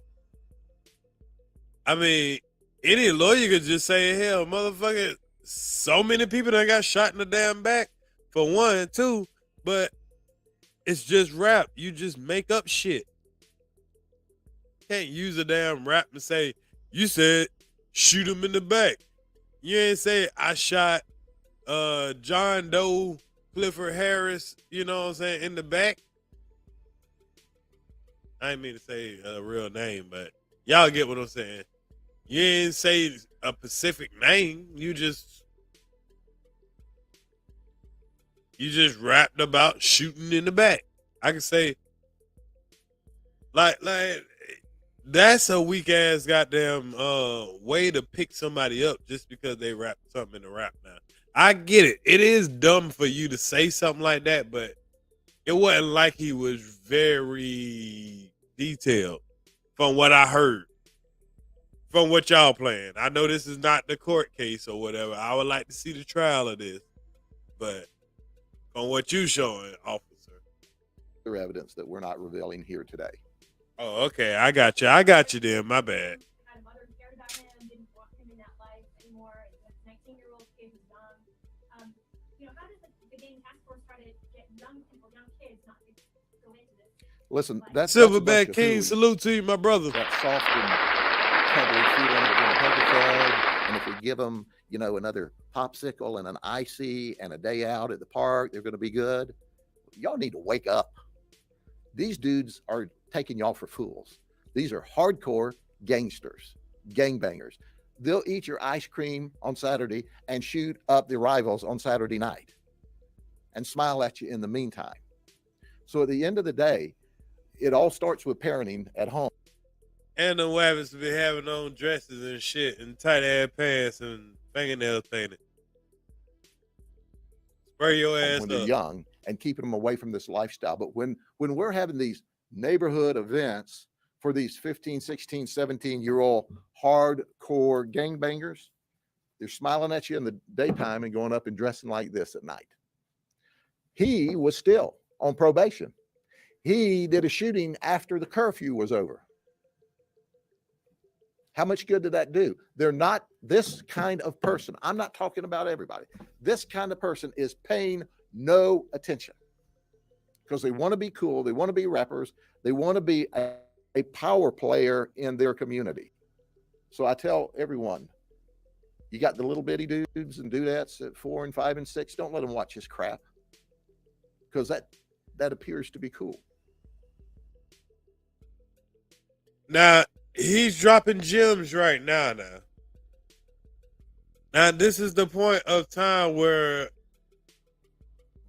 I mean, any lawyer could just say, hell, motherfucker, so many people that got shot in the damn back, for one, two, but it's just rap. You just make up shit. Can't use a damn rap and say, you said, shoot him in the back. You ain't say, I shot John Doe, Clifford Harris, you know what I'm saying, in the back. I ain't mean to say a real name, but y'all get what I'm saying. You ain't say a specific name. You just rapped about shooting in the back. I can say, like That's a weak ass goddamn way to pick somebody up just because they rap something in the rap now. I get it. It is dumb for you to say something like that, but it wasn't like he was very detailed from what I heard. From what y'all playing. I know this is not the court case or whatever. I would like to see the trial of this. But from what you showing, officer. Other evidence that we're not revealing here today. Oh, okay. I got you. I got you there. My bad. Had a mother who cared about him, didn't want him in that life anymore. And the 19-year-old kid who's young. How does the gang task force try to get young people, young kids, not to go into this? Listen, that's Silverback King, salute to you, my brother. That soft and cuddly feeling we're going to hug a thug, and if we give them, another popsicle and an icy and a day out at the park, they're going to be good. Y'all need to wake up. These dudes are taking y'all for fools. These are hardcore gangsters, gangbangers. They'll eat your ice cream on Saturday and shoot up the rivals on Saturday night and smile at you in the meantime. So at the end of the day, it all starts with parenting at home. And the wabbits be having on dresses and shit and tight ass pants and fingernails painted. Spray your ass when up. they're young and keeping them away from this lifestyle. But when we're having these neighborhood events for these 15, 16, 17-year-old hardcore gangbangers, they're smiling at you in the daytime and going up and dressing like this at night. He was still on probation. He did a shooting after the curfew was over. How much good did that do? They're not this kind of person. I'm not talking about everybody. This kind of person is paying no attention because they want to be cool. They want to be rappers. They want to be a power player in their community. So I tell everyone, you got the little bitty dudes and dudettes at 4 and 5 and 6. Don't let them watch his crap because that appears to be cool. Now, he's dropping gems right now. Now, this is the point of time where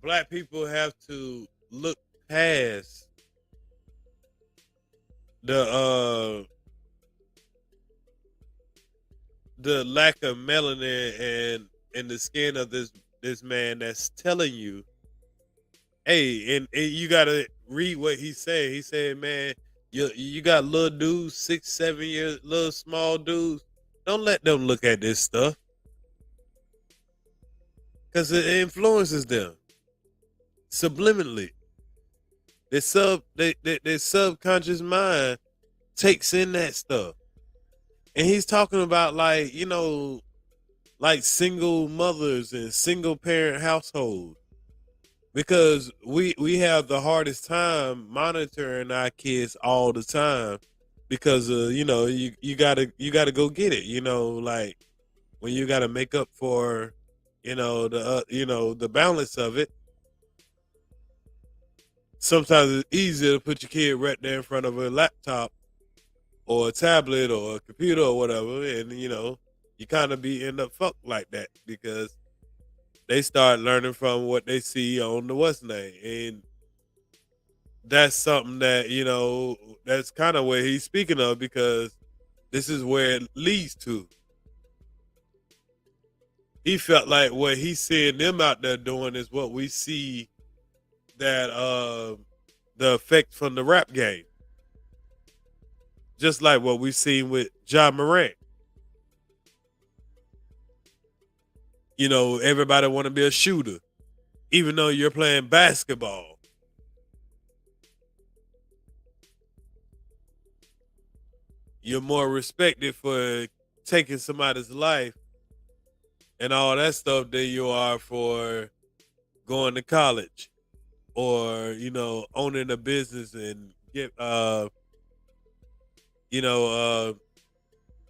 black people have to look past the lack of melanin and the skin of this man that's telling you, hey, and you gotta read what he said. He said, man, you got little dudes, 6, 7 years, little small dudes. Don't let them look at this stuff because it influences them subliminally. Their subconscious mind takes in that stuff, and he's talking about like single mothers and single parent households. Because we have the hardest time monitoring our kids all the time because you gotta go get it, like when you gotta make up for the balance of it. Sometimes it's easier to put your kid right there in front of a laptop or a tablet or a computer or whatever, and you kind of end up fucked like that because they start learning from what they see on the what's name. And that's something that, that's kind of where he's speaking of because this is where it leads to. He felt like what he's seeing them out there doing is what we see that the effect from the rap game. Just like what we've seen with Ja Morant. Everybody want to be a shooter, even though you're playing basketball. You're more respected for taking somebody's life and all that stuff than you are for going to college or, owning a business and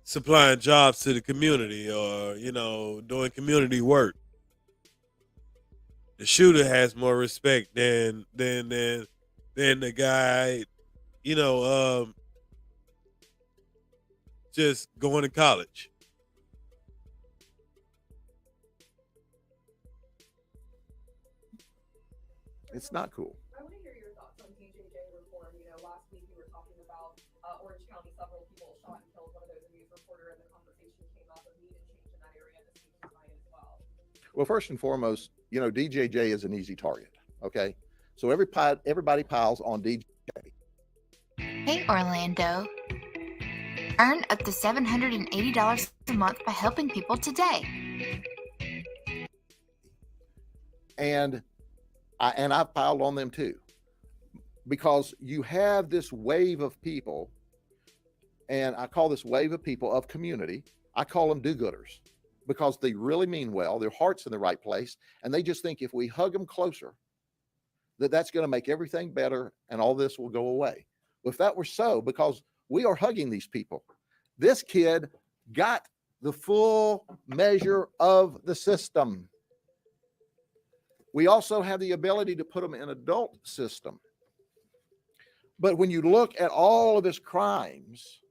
supplying jobs to the community or, doing community work. The shooter has more respect than the guy, just going to college. It's not cool. I want to hear your thoughts on DJJ reform. Last week you were talking about Orange County, several people shot and killed. One of those a news reporter, and the conversation came up of need and change in that area this week tonight as well. Well, first and foremost, DJJ is an easy target. Okay, so everybody piles on DJ. Hey, Orlando. Earn up to $780 a month by helping people today. And I've piled on them too, because you have this wave of people, and I call this wave of people of community. I call them do-gooders, because they really mean well. Their heart's in the right place, and they just think if we hug them closer, that's going to make everything better, and all this will go away. If that were so, because we are hugging these people, this kid got the full measure of the system. We also have the ability to put them in adult system. But when you look at all of his crimes,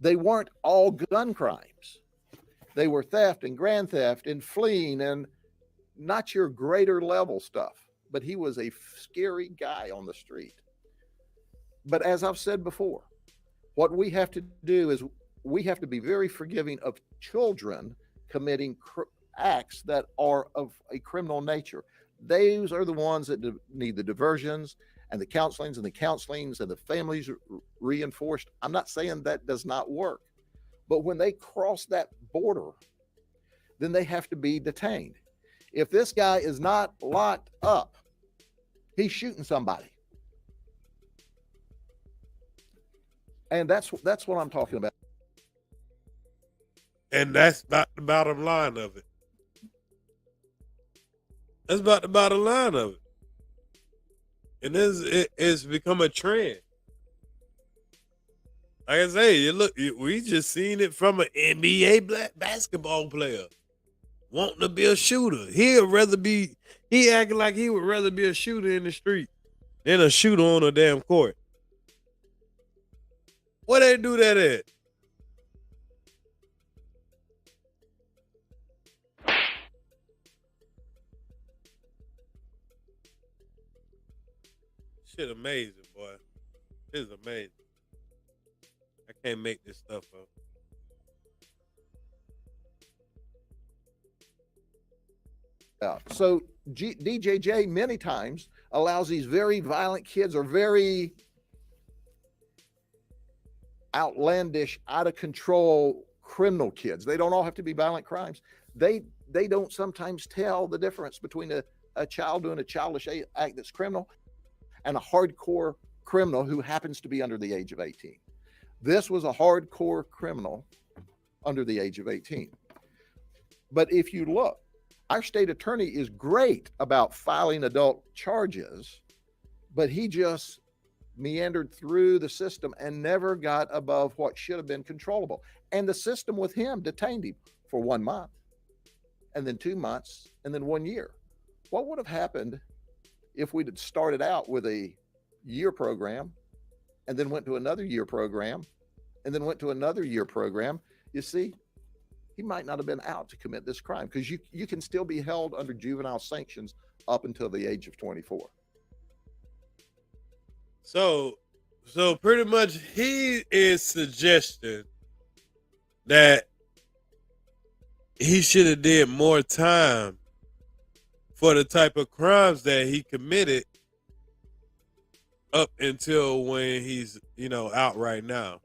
they weren't all gun crimes. They were theft and grand theft and fleeing, and not your greater level stuff. But he was a scary guy on the street. But as I've said before, what we have to do is we have to be very forgiving of children committing acts that are of a criminal nature. Those are the ones that need the diversions and the counselings and the families reinforced. I'm not saying that does not work, but when they cross that border, then they have to be detained. If this guy is not locked up, he's shooting somebody. And that's what I'm talking about. And that's not the bottom line of it. That's about the bottom line of it. And it's become a trend. Like I say, we just seen it from an NBA basketball player wanting to be a shooter. He acting like he would rather be a shooter in the street than a shooter on a damn court. Where they do that at? Shit amazing, boy. It's amazing. I can't make this stuff up. So DJJ many times allows these very violent kids or very outlandish, out of control criminal kids. They don't all have to be violent crimes. They don't sometimes tell the difference between a child doing a childish act that's criminal and a hardcore criminal who happens to be under the age of 18. This was a hardcore criminal under the age of 18. But if you look, our state attorney is great about filing adult charges, but he just meandered through the system and never got above what should have been controllable. And the system with him detained him for 1 month, and then 2 months, and then 1 year. What would have happened if we'd started out with a year program and then went to another year program and then went to another year program? You see, he might not have been out to commit this crime, because you can still be held under juvenile sanctions up until the age of 24. So pretty much he is suggesting that he should have did more time for the type of crimes that he committed up until when he's, out right now.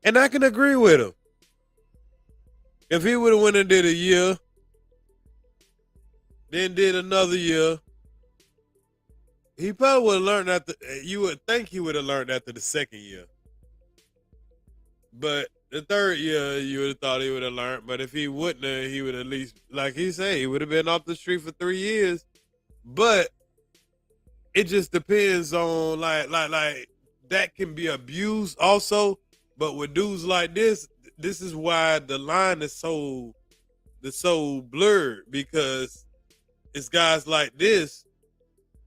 And I can agree with him. If he would have went and did a year, then did another year, he probably would have learned you would think he would have learned after the second year. But the third year, you would have thought he would have learned. But if he wouldn't have, he would at least, like he said, he would have been off the street for 3 years. But it just depends on, like that can be abused also. But with dudes like this is why the line is so blurred, because it's guys like this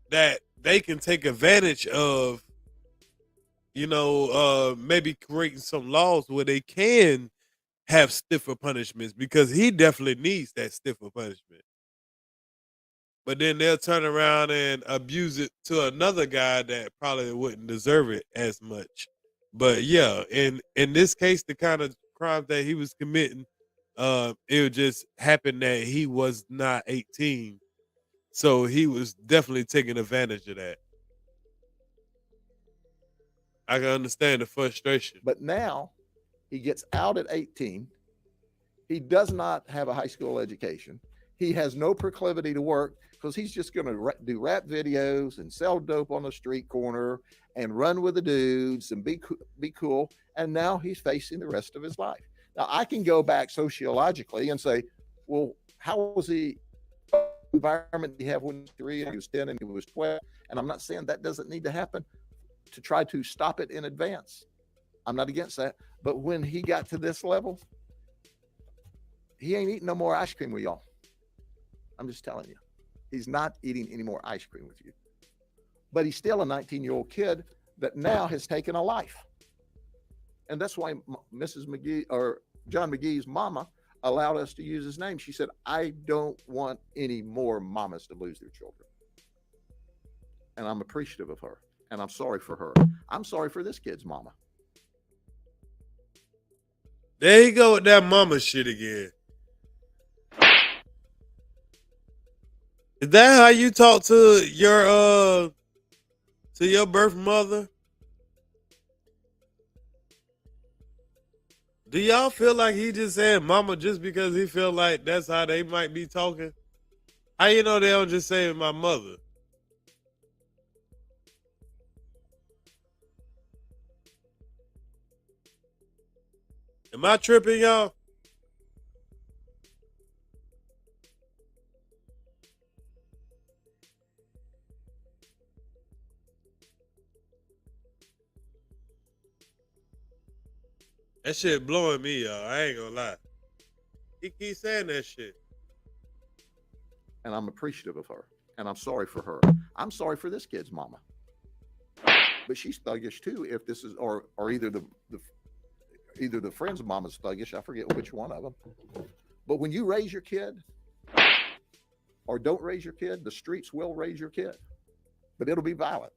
that they can take advantage of, maybe creating some laws where they can have stiffer punishments, because he definitely needs that stiffer punishment. but then they'll turn around and abuse it to another guy that probably wouldn't deserve it as much. But yeah, in this case, the kind of crimes that he was committing, it would just happen that he was not 18, so he was definitely taking advantage of that. I can understand the frustration. But now he gets out at 18. He does not have a high school education. He has no proclivity to work because he's just going to do rap videos and sell dope on the street corner and run with the dudes and be cool. And now he's facing the rest of his life. Now, I can go back sociologically and say, well, how was the environment he had when he was 3 and he was 10 and he was 12? And I'm not saying that doesn't need to happen to try to stop it in advance. I'm not against that. But when he got to this level, he ain't eating no more ice cream with y'all. I'm just telling you. He's not eating any more ice cream with you. But he's still a 19-year-old kid that now has taken a life. And that's why Mrs. McGee or John McGee's mama allowed us to use his name. She said, I don't want any more mamas to lose their children. And I'm appreciative of her. And I'm sorry for her. I'm sorry for this kid's mama. There you go with that mama shit again. Is that how you talk to your birth mother? Do y'all feel like he just said mama just because he feel like that's how they might be talking? How you know they don't just say my mother? Am I tripping, y'all? That shit blowing me, y'all. I ain't gonna lie. He keeps saying that shit. And I'm appreciative of her. And I'm sorry for her. I'm sorry for this kid's mama. But she's thuggish too. If this is, or either the friend's mama's thuggish. I forget which one of them. But when you raise your kid, or don't raise your kid, the streets will raise your kid. But it'll be violent.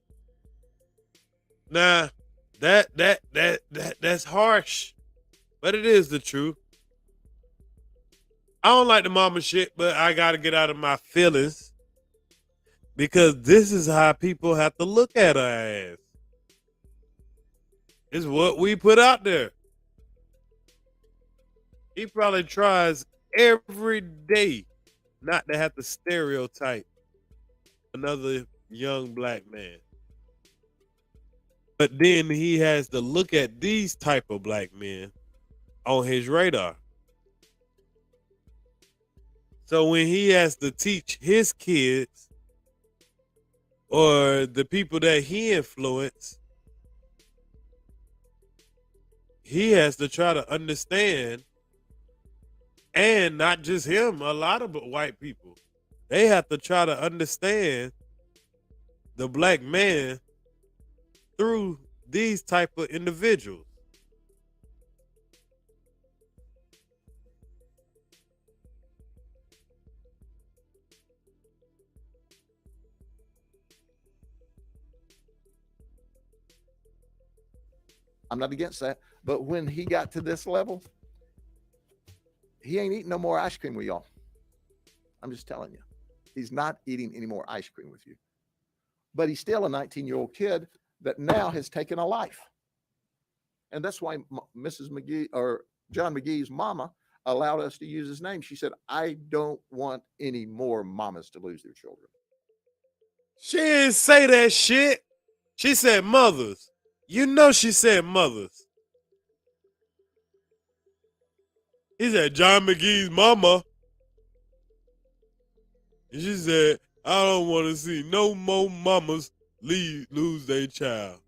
Nah, that's harsh. But it is the truth. I don't like the mama shit, but I gotta get out of my feelings. Because this is how people have to look at her ass. It's what we put out there. He probably tries every day not to have to stereotype another young black man. But then he has to look at these type of black men on his radar. So when he has to teach his kids or the people that he influenced, he has to try to understand, and not just him, a lot of white people, they have to try to understand the black man through these type of individuals. I'm not against that. But when he got to this level, he ain't eating no more ice cream with y'all. I'm just telling you. He's not eating any more ice cream with you. But he's still a 19-year-old kid that now has taken a life. And that's why Mrs. McGee or John McGee's mama allowed us to use his name. She said, I don't want any more mamas to lose their children. She didn't say that shit. She said mothers. You know she said mothers. He said John McGee's mama. And she said, I don't want to see no more mamas lose their child.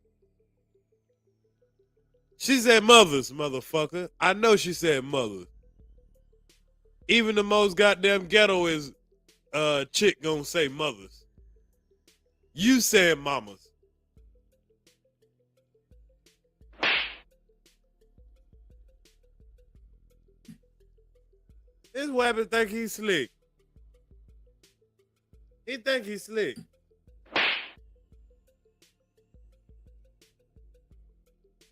She said mothers, motherfucker. I know she said mothers. Even the most goddamn ghetto is chick gonna say mothers. You said mamas. This weapon think he's slick. He think he's slick.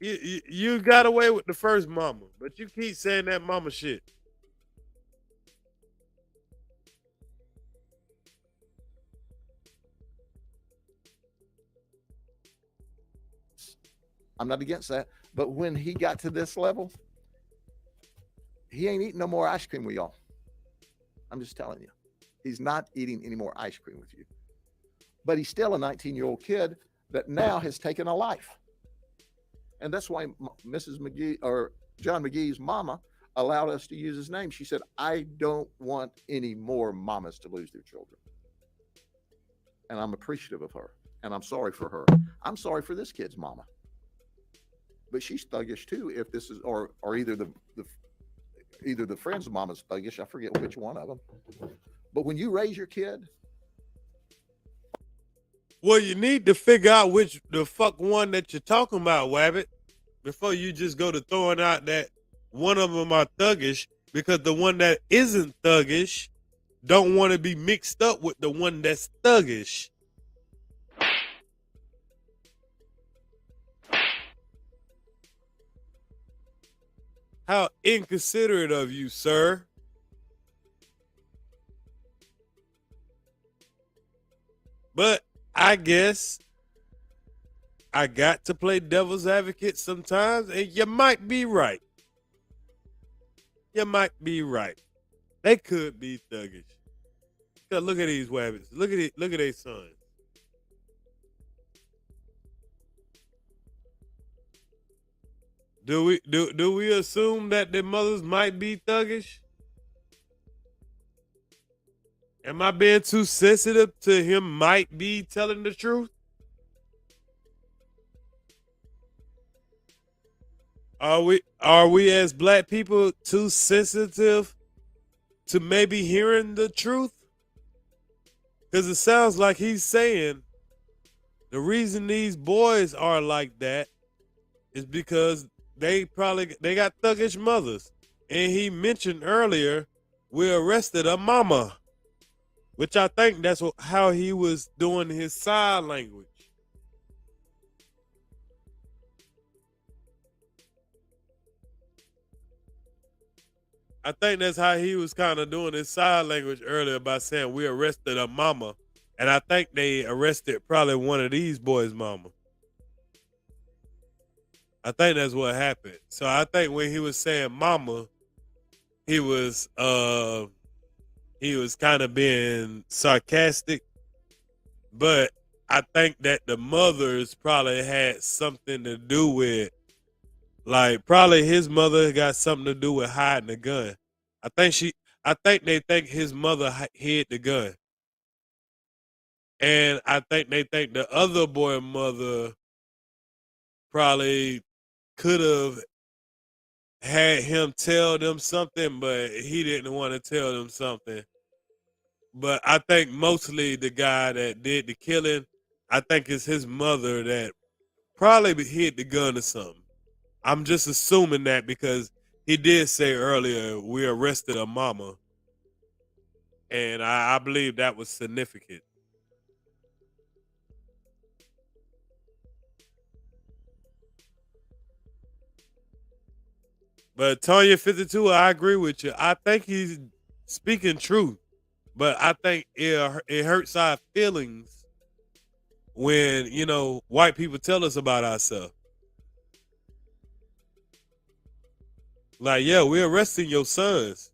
You got away with the first mama, but you keep saying that mama shit. I'm not against that. But when he got to this level, he ain't eating no more ice cream with y'all. I'm just telling you. He's not eating any more ice cream with you. But he's still a 19-year-old kid that now has taken a life. And that's why Mrs. McGee or John McGee's mama allowed us to use his name. She said, I don't want any more mamas to lose their children. And I'm appreciative of her. And I'm sorry for her. I'm sorry for this kid's mama. But she's thuggish too. If this is, or either the friend's mama's thuggish. I forget which one of them. But when you raise your kid, well, you need to figure out which the fuck one that you're talking about, Wabbit, before you just go to throwing out that one of them are thuggish, because the one that isn't thuggish don't want to be mixed up with the one that's thuggish. How inconsiderate of you, sir. But I guess I got to play devil's advocate sometimes, and you might be right. You might be right. They could be thuggish. Look at these wabbits. Look at their sons. Do we assume that their mothers might be thuggish? Am I being too sensitive to him might be telling the truth? Are we as black people too sensitive to maybe hearing the truth? Because it sounds like he's saying the reason these boys are like that is because they got thuggish mothers. And he mentioned earlier, we arrested a mama, which I think that's how he was doing his sign language. I think that's how he was kind of doing his sign language earlier by saying we arrested a mama. And I think they arrested probably one of these boys' mama. I think that's what happened. So I think when he was saying mama, he was kind of being sarcastic. But I think that the mothers probably had something to do with, like, probably his mother got something to do with hiding the gun. I think they think his mother hid the gun. And I think they think the other boy mother probably could have had him tell them something, but he didn't want to tell them something. But I think mostly the guy that did the killing, I think it's his mother that probably hid the gun or something. I'm just assuming that because he did say earlier, we arrested a mama. And I believe that was significant. But Tanya 52, I agree with you. I think he's speaking truth. But I think it hurts our feelings when, white people tell us about ourselves. Like, yeah, we're arresting your sons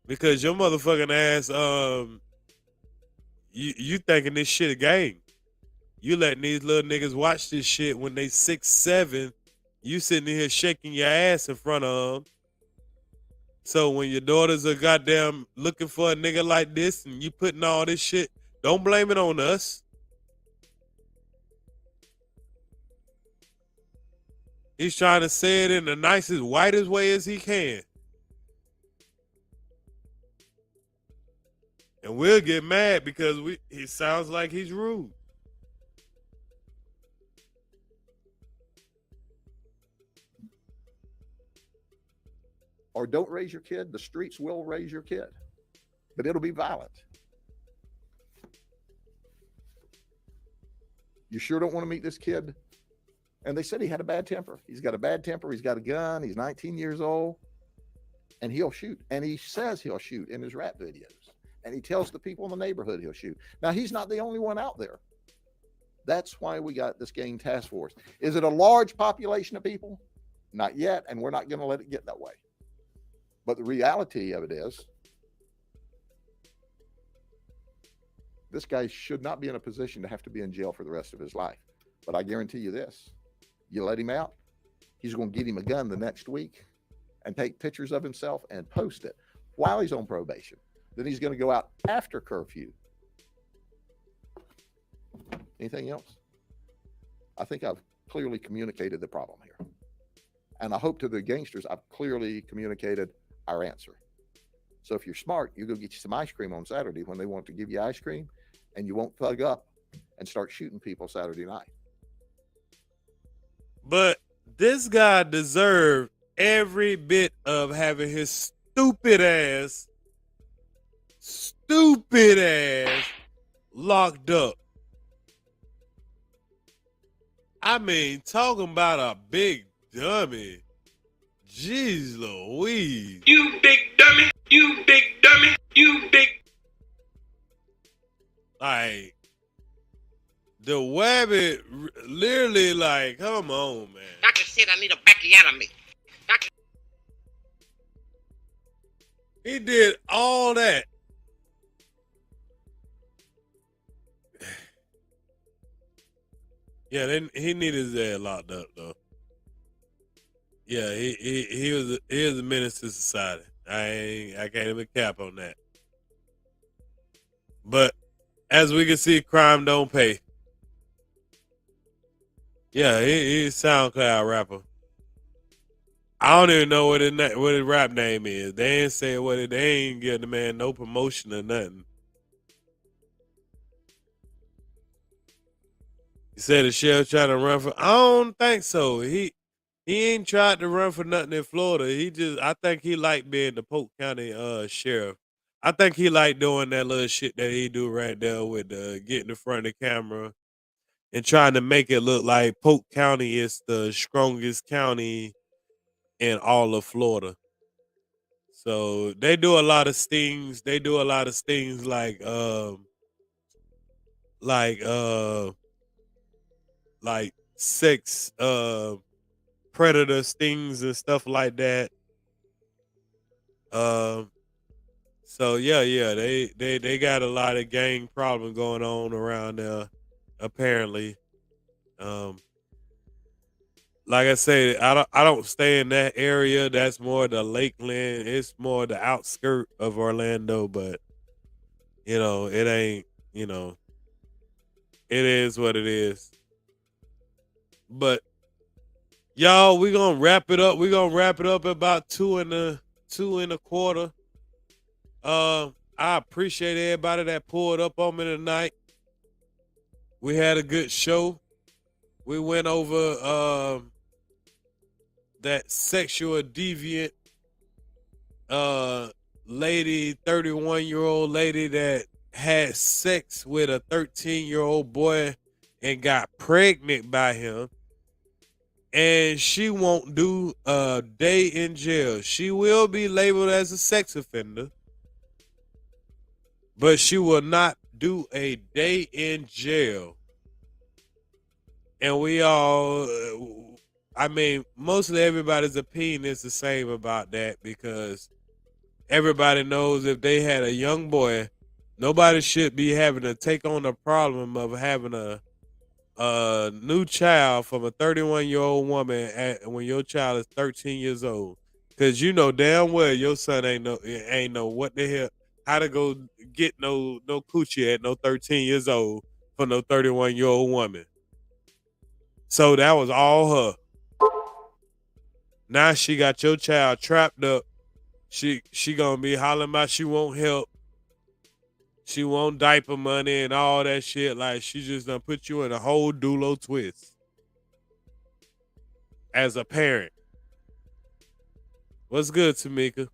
because your motherfucking ass, you thinking this shit a game. You letting these little niggas watch this shit when they 6, 7. You sitting here shaking your ass in front of them. So when your daughters are goddamn looking for a nigga like this and you putting all this shit, don't blame it on us. He's trying to say it in the nicest, whitest way as he can. And we'll get mad because he sounds like he's rude. Or don't raise your kid. The streets will raise your kid, but it'll be violent. You sure don't want to meet this kid? And they said he had a bad temper. He's got a bad temper. He's got a gun. He's 19 years old. And he'll shoot. And he says he'll shoot in his rap videos. And he tells the people in the neighborhood he'll shoot. Now, he's not the only one out there. That's why we got this gang task force. Is it a large population of people? Not yet. And we're not going to let it get that way. But the reality of it is, this guy should not be in a position to have to be in jail for the rest of his life. But I guarantee you this, you let him out, he's going to get him a gun the next week and take pictures of himself and post it while he's on probation. Then he's going to go out after curfew. Anything else? I think I've clearly communicated the problem here. And I hope to the gangsters, I've clearly communicated our answer. So if you're smart, you go get you some ice cream on Saturday when they want to give you ice cream, and you won't thug up and start shooting people Saturday night. But this guy deserved every bit of having his stupid ass locked up. I mean, talking about a big dummy. Jeez Louise. You big dummy. You big dummy. You big. Like, the wabbit literally like, come on, man. Doctor said I need a backiotomy. Doctor. He did all that. Yeah, he needed his ass locked up though. Yeah, he was a menace to society. I can't even cap on that. But as we can see, crime don't pay. Yeah, he's a SoundCloud rapper. I don't even know what his rap name is. They ain't say what it. They ain't give the man no promotion or nothing. He said the sheriff trying to run for. I don't think so. He ain't tried to run for nothing in Florida. I think he liked being the Polk County sheriff. I think he liked doing that little shit that he do right there with getting in front of the camera and trying to make it look like Polk County is the strongest county in all of Florida. So they do a lot of stings. They do a lot of stings like sex predator stings and stuff like that. So yeah, they got a lot of gang problem going on around there, apparently. Like I said, I don't stay in that area. That's more the Lakeland. It's more the outskirt of Orlando, but it ain't. It is what it is. But y'all, we gonna wrap it up. We gonna wrap it up at about 2:15. I appreciate everybody that pulled up on me tonight. We had a good show. We went over that sexual deviant lady, 31-year-old lady that had sex with a 13-year-old boy and got pregnant by him. And she won't do a day in jail. She will be labeled as a sex offender, but she will not do a day in jail. And we all, mostly everybody's opinion is the same about that, because everybody knows if they had a young boy, nobody should be having to take on the problem of having a new child from a 31-year-old woman when your child is 13 years old. Because you know damn well your son ain't know what the hell, how to go get no coochie at no 13 years old from no 31-year-old woman. So that was all her. Now she got your child trapped up. She gonna be hollering about she won't help. She won't diaper money and all that shit. Like, she just done put you in a whole doulo twist as a parent. What's good, Tamika?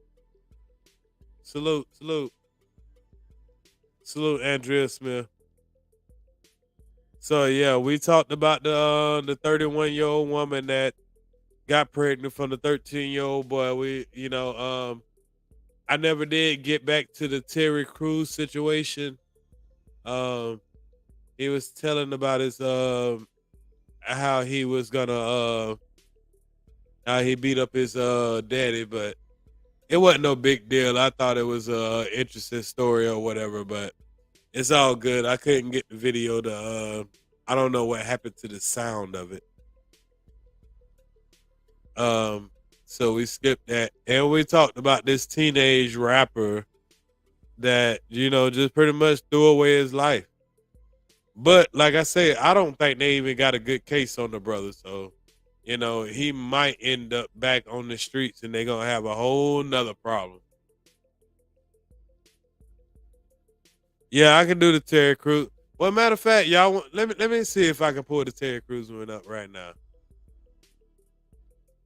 Salute, salute. Salute, Andrea Smith. So yeah, we talked about the 31-year-old woman that got pregnant from the 13-year-old boy. I never did get back to the Terry Crews situation. Um, he was telling about his how he was gonna how he beat up his daddy, but it wasn't no big deal. I thought it was a interesting story or whatever, but it's all good. I couldn't get the video to I don't know what happened to the sound of it. Um so we skipped that. And we talked about this teenage rapper that, just pretty much threw away his life. But like I said, I don't think they even got a good case on the brother. So, he might end up back on the streets and they're gonna have a whole nother problem. Yeah, I can do the Terry Crews. Well, matter of fact, y'all let me see if I can pull the Terry Crews one up right now.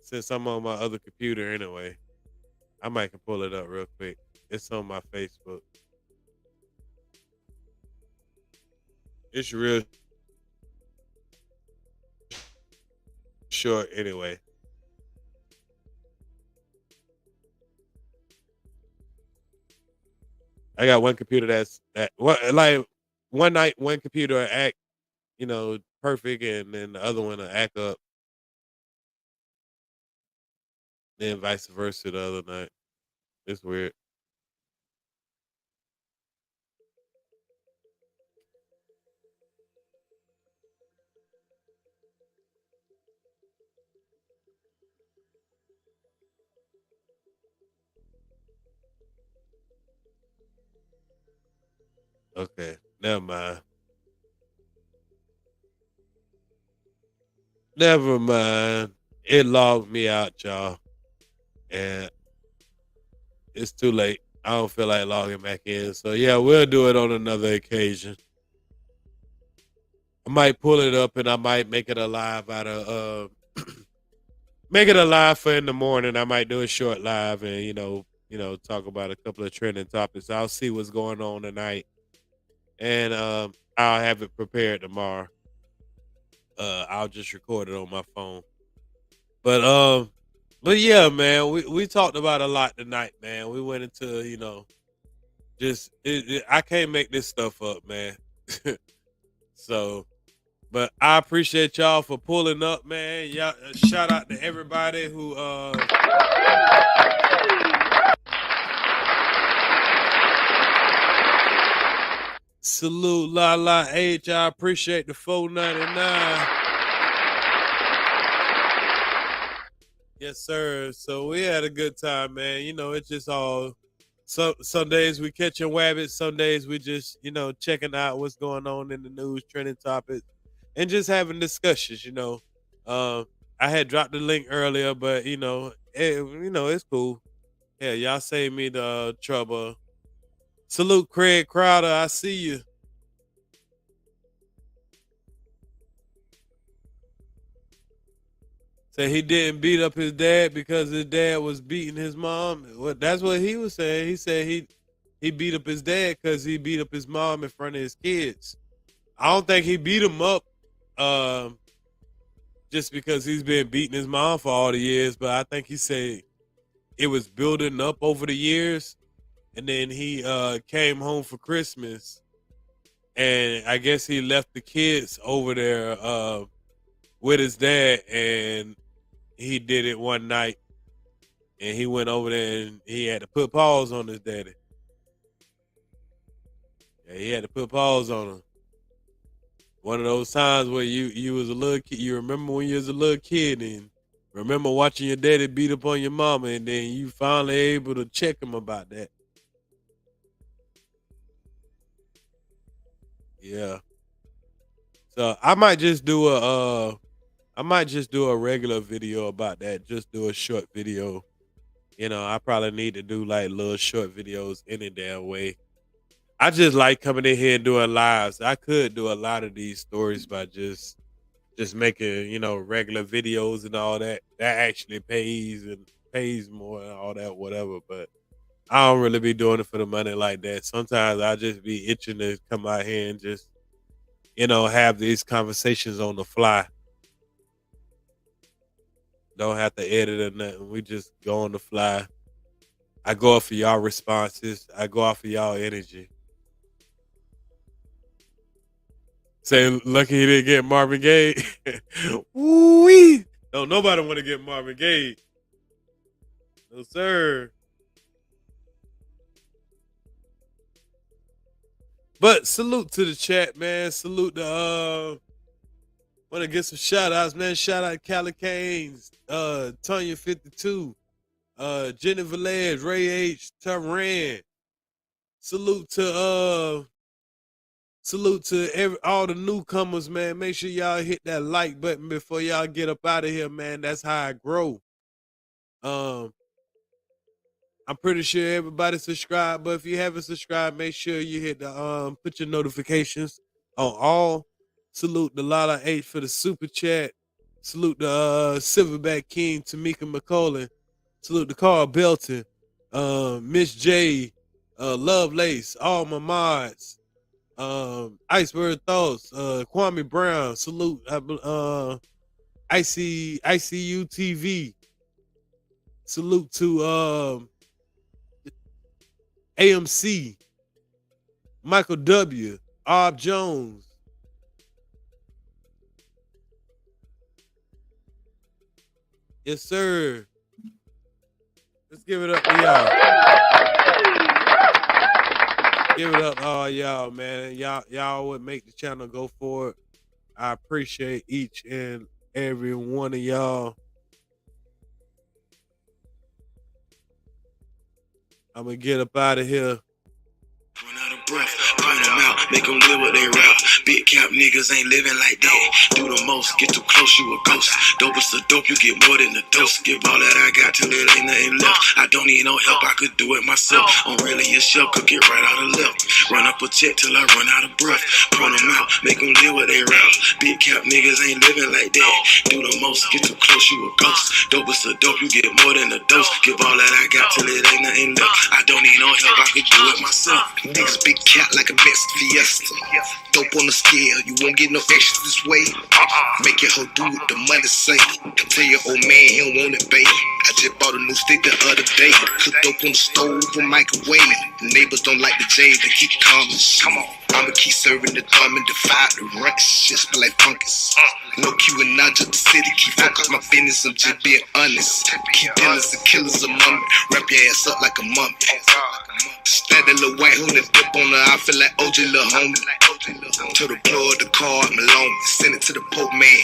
Since I'm on my other computer anyway. I might can pull it up real quick. It's on my Facebook. It's real short anyway. I got one computer like one night one computer will act, perfect, and then the other one will act up. Then vice versa the other night. It's weird. Okay, never mind. Never mind. It logged me out, y'all. And it's too late. I don't feel like logging back in. So yeah, we'll do it on another occasion. I might pull it up and I might make it a live out of make it a live for in the morning. I might do a short live and talk about a couple of trending topics. I'll see what's going on tonight. And I'll have it prepared tomorrow. I'll just record it on my phone. But yeah, man, we talked about a lot tonight, man. We went into, I can't make this stuff up, man. So, but I appreciate y'all for pulling up, man. Y'all, shout out to everybody who salute La La H. I appreciate the $4.99. Yes, sir. So we had a good time, man. It's just all some days we catching wabbits, some days we just, checking out what's going on in the news, trending topics, and just having discussions, I had dropped the link earlier, but it's cool. Yeah, y'all saved me the trouble. Salute Craig Crowder, I see you. Say he didn't beat up his dad because his dad was beating his mom. Well, that's what he was saying. He said he beat up his dad because he beat up his mom in front of his kids. I don't think he beat him up just because he's been beating his mom for all the years, but I think he said it was building up over the years, and then he came home for Christmas, and I guess he left the kids over there with his dad, and he did it one night, and he went over there and he had to put paws on his daddy. Yeah, he had to put paws on him. One of those times where you was a little kid. You remember when you was a little kid and remember watching your daddy beat up on your mama, and then you finally able to check him about that. Yeah. So I might just do a regular video about that. Just do a short video. I probably need to do like little short videos any damn way. I just like coming in here and doing lives. I could do a lot of these stories by just making, regular videos and all that. That actually pays more and all that, whatever. But I don't really be doing it for the money like that. Sometimes I just be itching to come out here and just have these conversations on the fly. Don't have to edit or nothing. We just go on the fly. I go off of y'all responses. I go off of y'all energy. Say, lucky he didn't get Marvin Gaye. Woo-wee. No, nobody want to get Marvin Gaye. No, sir. But salute to the chat, man. Salute to want to get some shout outs, man. Shout out Cali Canes, Tonya 52, Jenny Velez, Ray H, Taran. Salute to all the newcomers, man. Make sure y'all hit that like button before y'all get up out of here, man. That's how I grow. I'm pretty sure everybody subscribed, but if you haven't subscribed, make sure you hit the put your notifications on all. Salute the Lala H for the super chat. Salute the Silverback King, Tamika McCollin. Salute the Carl Belton, Miss J, Love Lace, all my mods, Iceberg Thoughts, Kwame Brown. Salute ICU TV. Salute to AMC, Michael W, Ob Jones. Yes, sir. Let's give it up to y'all. Give it up to all y'all, man. Y'all would make the channel go forward. I appreciate each and every one of y'all. I'm gonna get up out of here. Run out of breath, point them out, make them live what they rap. Big cap niggas ain't living like that. Do the most, get too close, you a ghost. Dope is the dope, you get more than a dose. Give all that I got till it ain't nothing left. I don't need no help, I could do it myself. I'm really a chef, cook it right out of left. Run up a check till I run out of breath. Point them out, make them live what they rap. Big cap niggas ain't living like that. Do the most, get too close, you a ghost. Dope is the dope, you get more than a dose. Give all that I got till it ain't nothing left. I don't need no help, I could do it myself. Niggas big cat like a Mexican Fiesta. Dope on the scale, you won't get no extra this way. Make your hoe do what the money say. Tell your old man he don't want it, babe. I just bought a new stick the other day. Cook dope on the stove or microwave. The neighbors don't like the J, they keep calling. Come on, I'ma keep serving the thumb and defy the ranks. Shit smell like fungus. No Q and not just the city. Keep focus my business, I'm just being honest. Keep dealers and killers among me. Wrap your ass up like a mummy. Stand that little white hood and dip on her. I feel like OJ little homie. To the plug the car, I'm alone. Send it to the Pope man.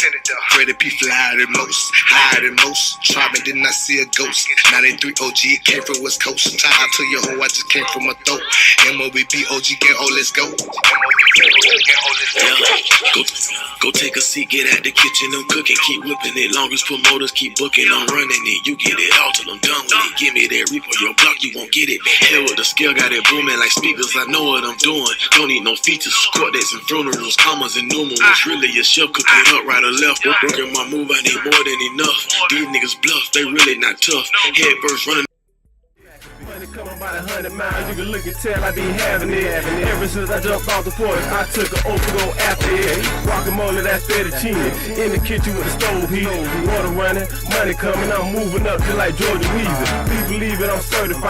Freddie P fly higher than most. Higher than most. Try me, didn't I see a ghost? 93 OG, it came from West Coast. Tie out to your hoe, I just came from my throat. MOBB OG gang, oh let's go. Go take a seat, get at the kitchen, I'm cooking, keep whipping it. Long as promoters keep booking, I'm running it. You get it all till I'm done with it. Give me that repo, your block, you won't get it. Hell with the skill, got it booming like speakers. I know what I'm doing. Don't need no features, quartets and funerals, commas and numerals. Really a chef, cook it up right or left. Working my move, I need more than enough. These niggas bluff, they really not tough. Head first running. Coming about 100 miles, you can look and tell I be having it. Ever since I jumped off the porch, I took an oath to go after it. Guacamole, that's fettuccine. In the kitchen with the stove heat. Water running, money coming, I'm moving up just like Georgia Weezy. Please believe it, I'm certified.